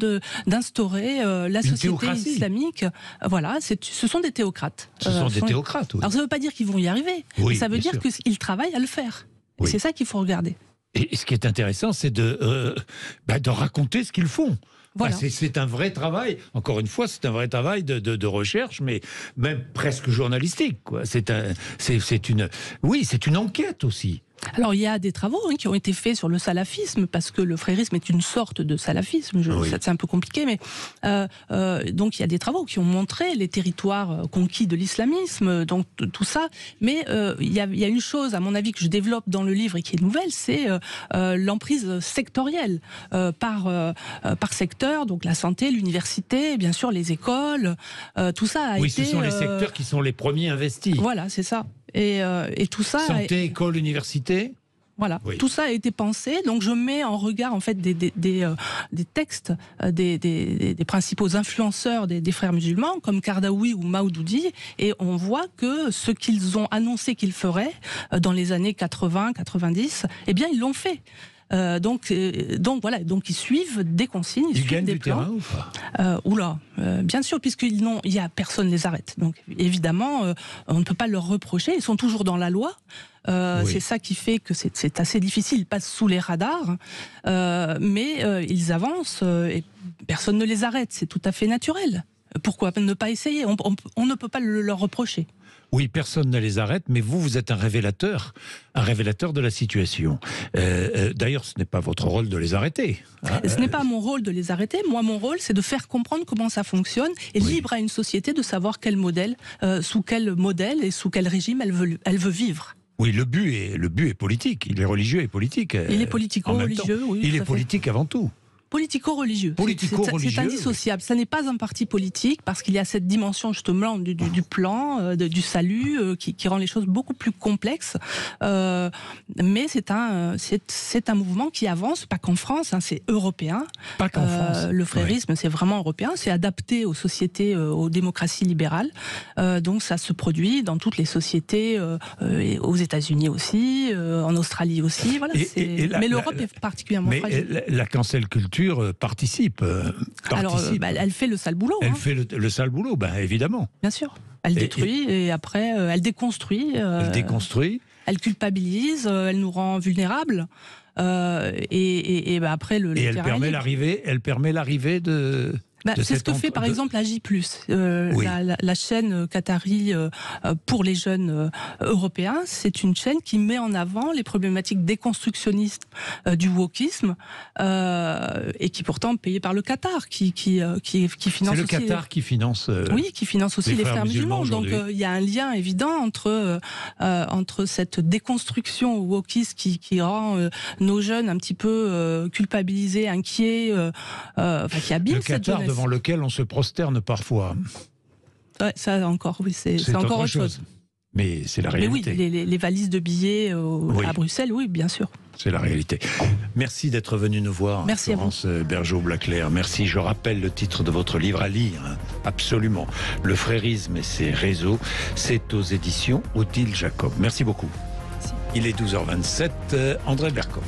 d'instaurer la société islamique. Voilà, ce sont des théocrates. Ce sont des théocrates, oui. Alors ça ne veut pas dire qu'ils vont y arriver, mais ça veut dire qu'ils travaillent à le faire. Oui. C'est ça qu'il faut regarder. Et ce qui est intéressant, c'est de raconter ce qu'ils font. Voilà. C'est un vrai travail, encore une fois, c'est un vrai travail de recherche, mais même presque journalistique, quoi. C'est une enquête aussi. Alors il y a des travaux qui ont été faits sur le salafisme, parce que le frérisme est une sorte de salafisme, c'est un peu compliqué, mais donc il y a des travaux qui ont montré les territoires conquis de l'islamisme, donc tout ça, mais il y a une chose, à mon avis, que je développe dans le livre et qui est nouvelle, c'est l'emprise sectorielle par secteur, donc la santé, l'université, bien sûr les écoles, tout ça a été... Oui, ce sont les secteurs qui sont les premiers investis. Voilà, c'est ça. Et tout ça... Santé, école, université. Voilà, tout ça a été pensé. Donc je mets en regard en fait des textes des principaux influenceurs des frères musulmans comme Kardawi ou Maoudoudi, et on voit que ce qu'ils ont annoncé qu'ils feraient dans les années 80-90, eh bien ils l'ont fait. Donc voilà, donc ils suivent des consignes, ils suivent des plans. Terrain ou pas bien sûr, personne les arrête. Donc évidemment, on ne peut pas leur reprocher. Ils sont toujours dans la loi. C'est ça qui fait que c'est assez difficile. Ils passent sous les radars, mais ils avancent et personne ne les arrête. C'est tout à fait naturel. Pourquoi ne pas essayer ? On ne peut pas leur reprocher. Oui, personne ne les arrête, mais vous êtes un révélateur de la situation. D'ailleurs, ce n'est pas votre rôle de les arrêter. Ce n'est pas mon rôle de les arrêter. Moi, mon rôle, c'est de faire comprendre comment ça fonctionne, et libre à une société de savoir sous quel modèle et sous quel régime elle veut vivre. Oui, le but est politique. Il est religieux et politique. Il est politico-religieux, oui. Il est politique avant tout. Politico-religieux. C'est indissociable. Ça n'est pas un parti politique, parce qu'il y a cette dimension justement du plan, du salut, qui rend les choses beaucoup plus complexes. Mais c'est un mouvement qui avance, pas qu'en France, c'est européen. Pas qu'en France. Le frérisme, c'est vraiment européen. C'est adapté aux sociétés, aux démocraties libérales. Donc ça se produit dans toutes les sociétés, aux États-Unis aussi, en Australie aussi. Voilà, mais l'Europe est particulièrement fragile. La cancel culture participe. Alors, elle fait le sale boulot. Elle fait le sale boulot, évidemment. Bien sûr. Elle détruit et après, elle déconstruit. Elle culpabilise, elle nous rend vulnérables. Et après, elle permet l'arrivée de... c'est ce que fait par exemple la J+, la chaîne qatari pour les jeunes européens. C'est une chaîne qui met en avant les problématiques déconstructionnistes du wokisme, et qui pourtant est payée par le Qatar, qui finance. C'est le Qatar qui finance. Oui, qui finance aussi les frères musulmans. Donc il y a un lien évident entre cette déconstruction wokiste qui rend nos jeunes un petit peu culpabilisés, inquiets, qui abîme cette jeunesse. Devant lequel on se prosterne parfois. Ouais, ça encore, oui, c'est encore autre chose. Mais c'est la réalité. Mais oui, les valises de billets à Bruxelles, oui, bien sûr. C'est la réalité. Merci d'être venu nous voir, merci Florence Bergeau-Blaclair. Merci. Je rappelle le titre de votre livre à lire, absolument. Le frérisme et ses réseaux. C'est aux éditions Odile Jacob. Merci beaucoup. Merci. Il est 12h27. André Berkoff.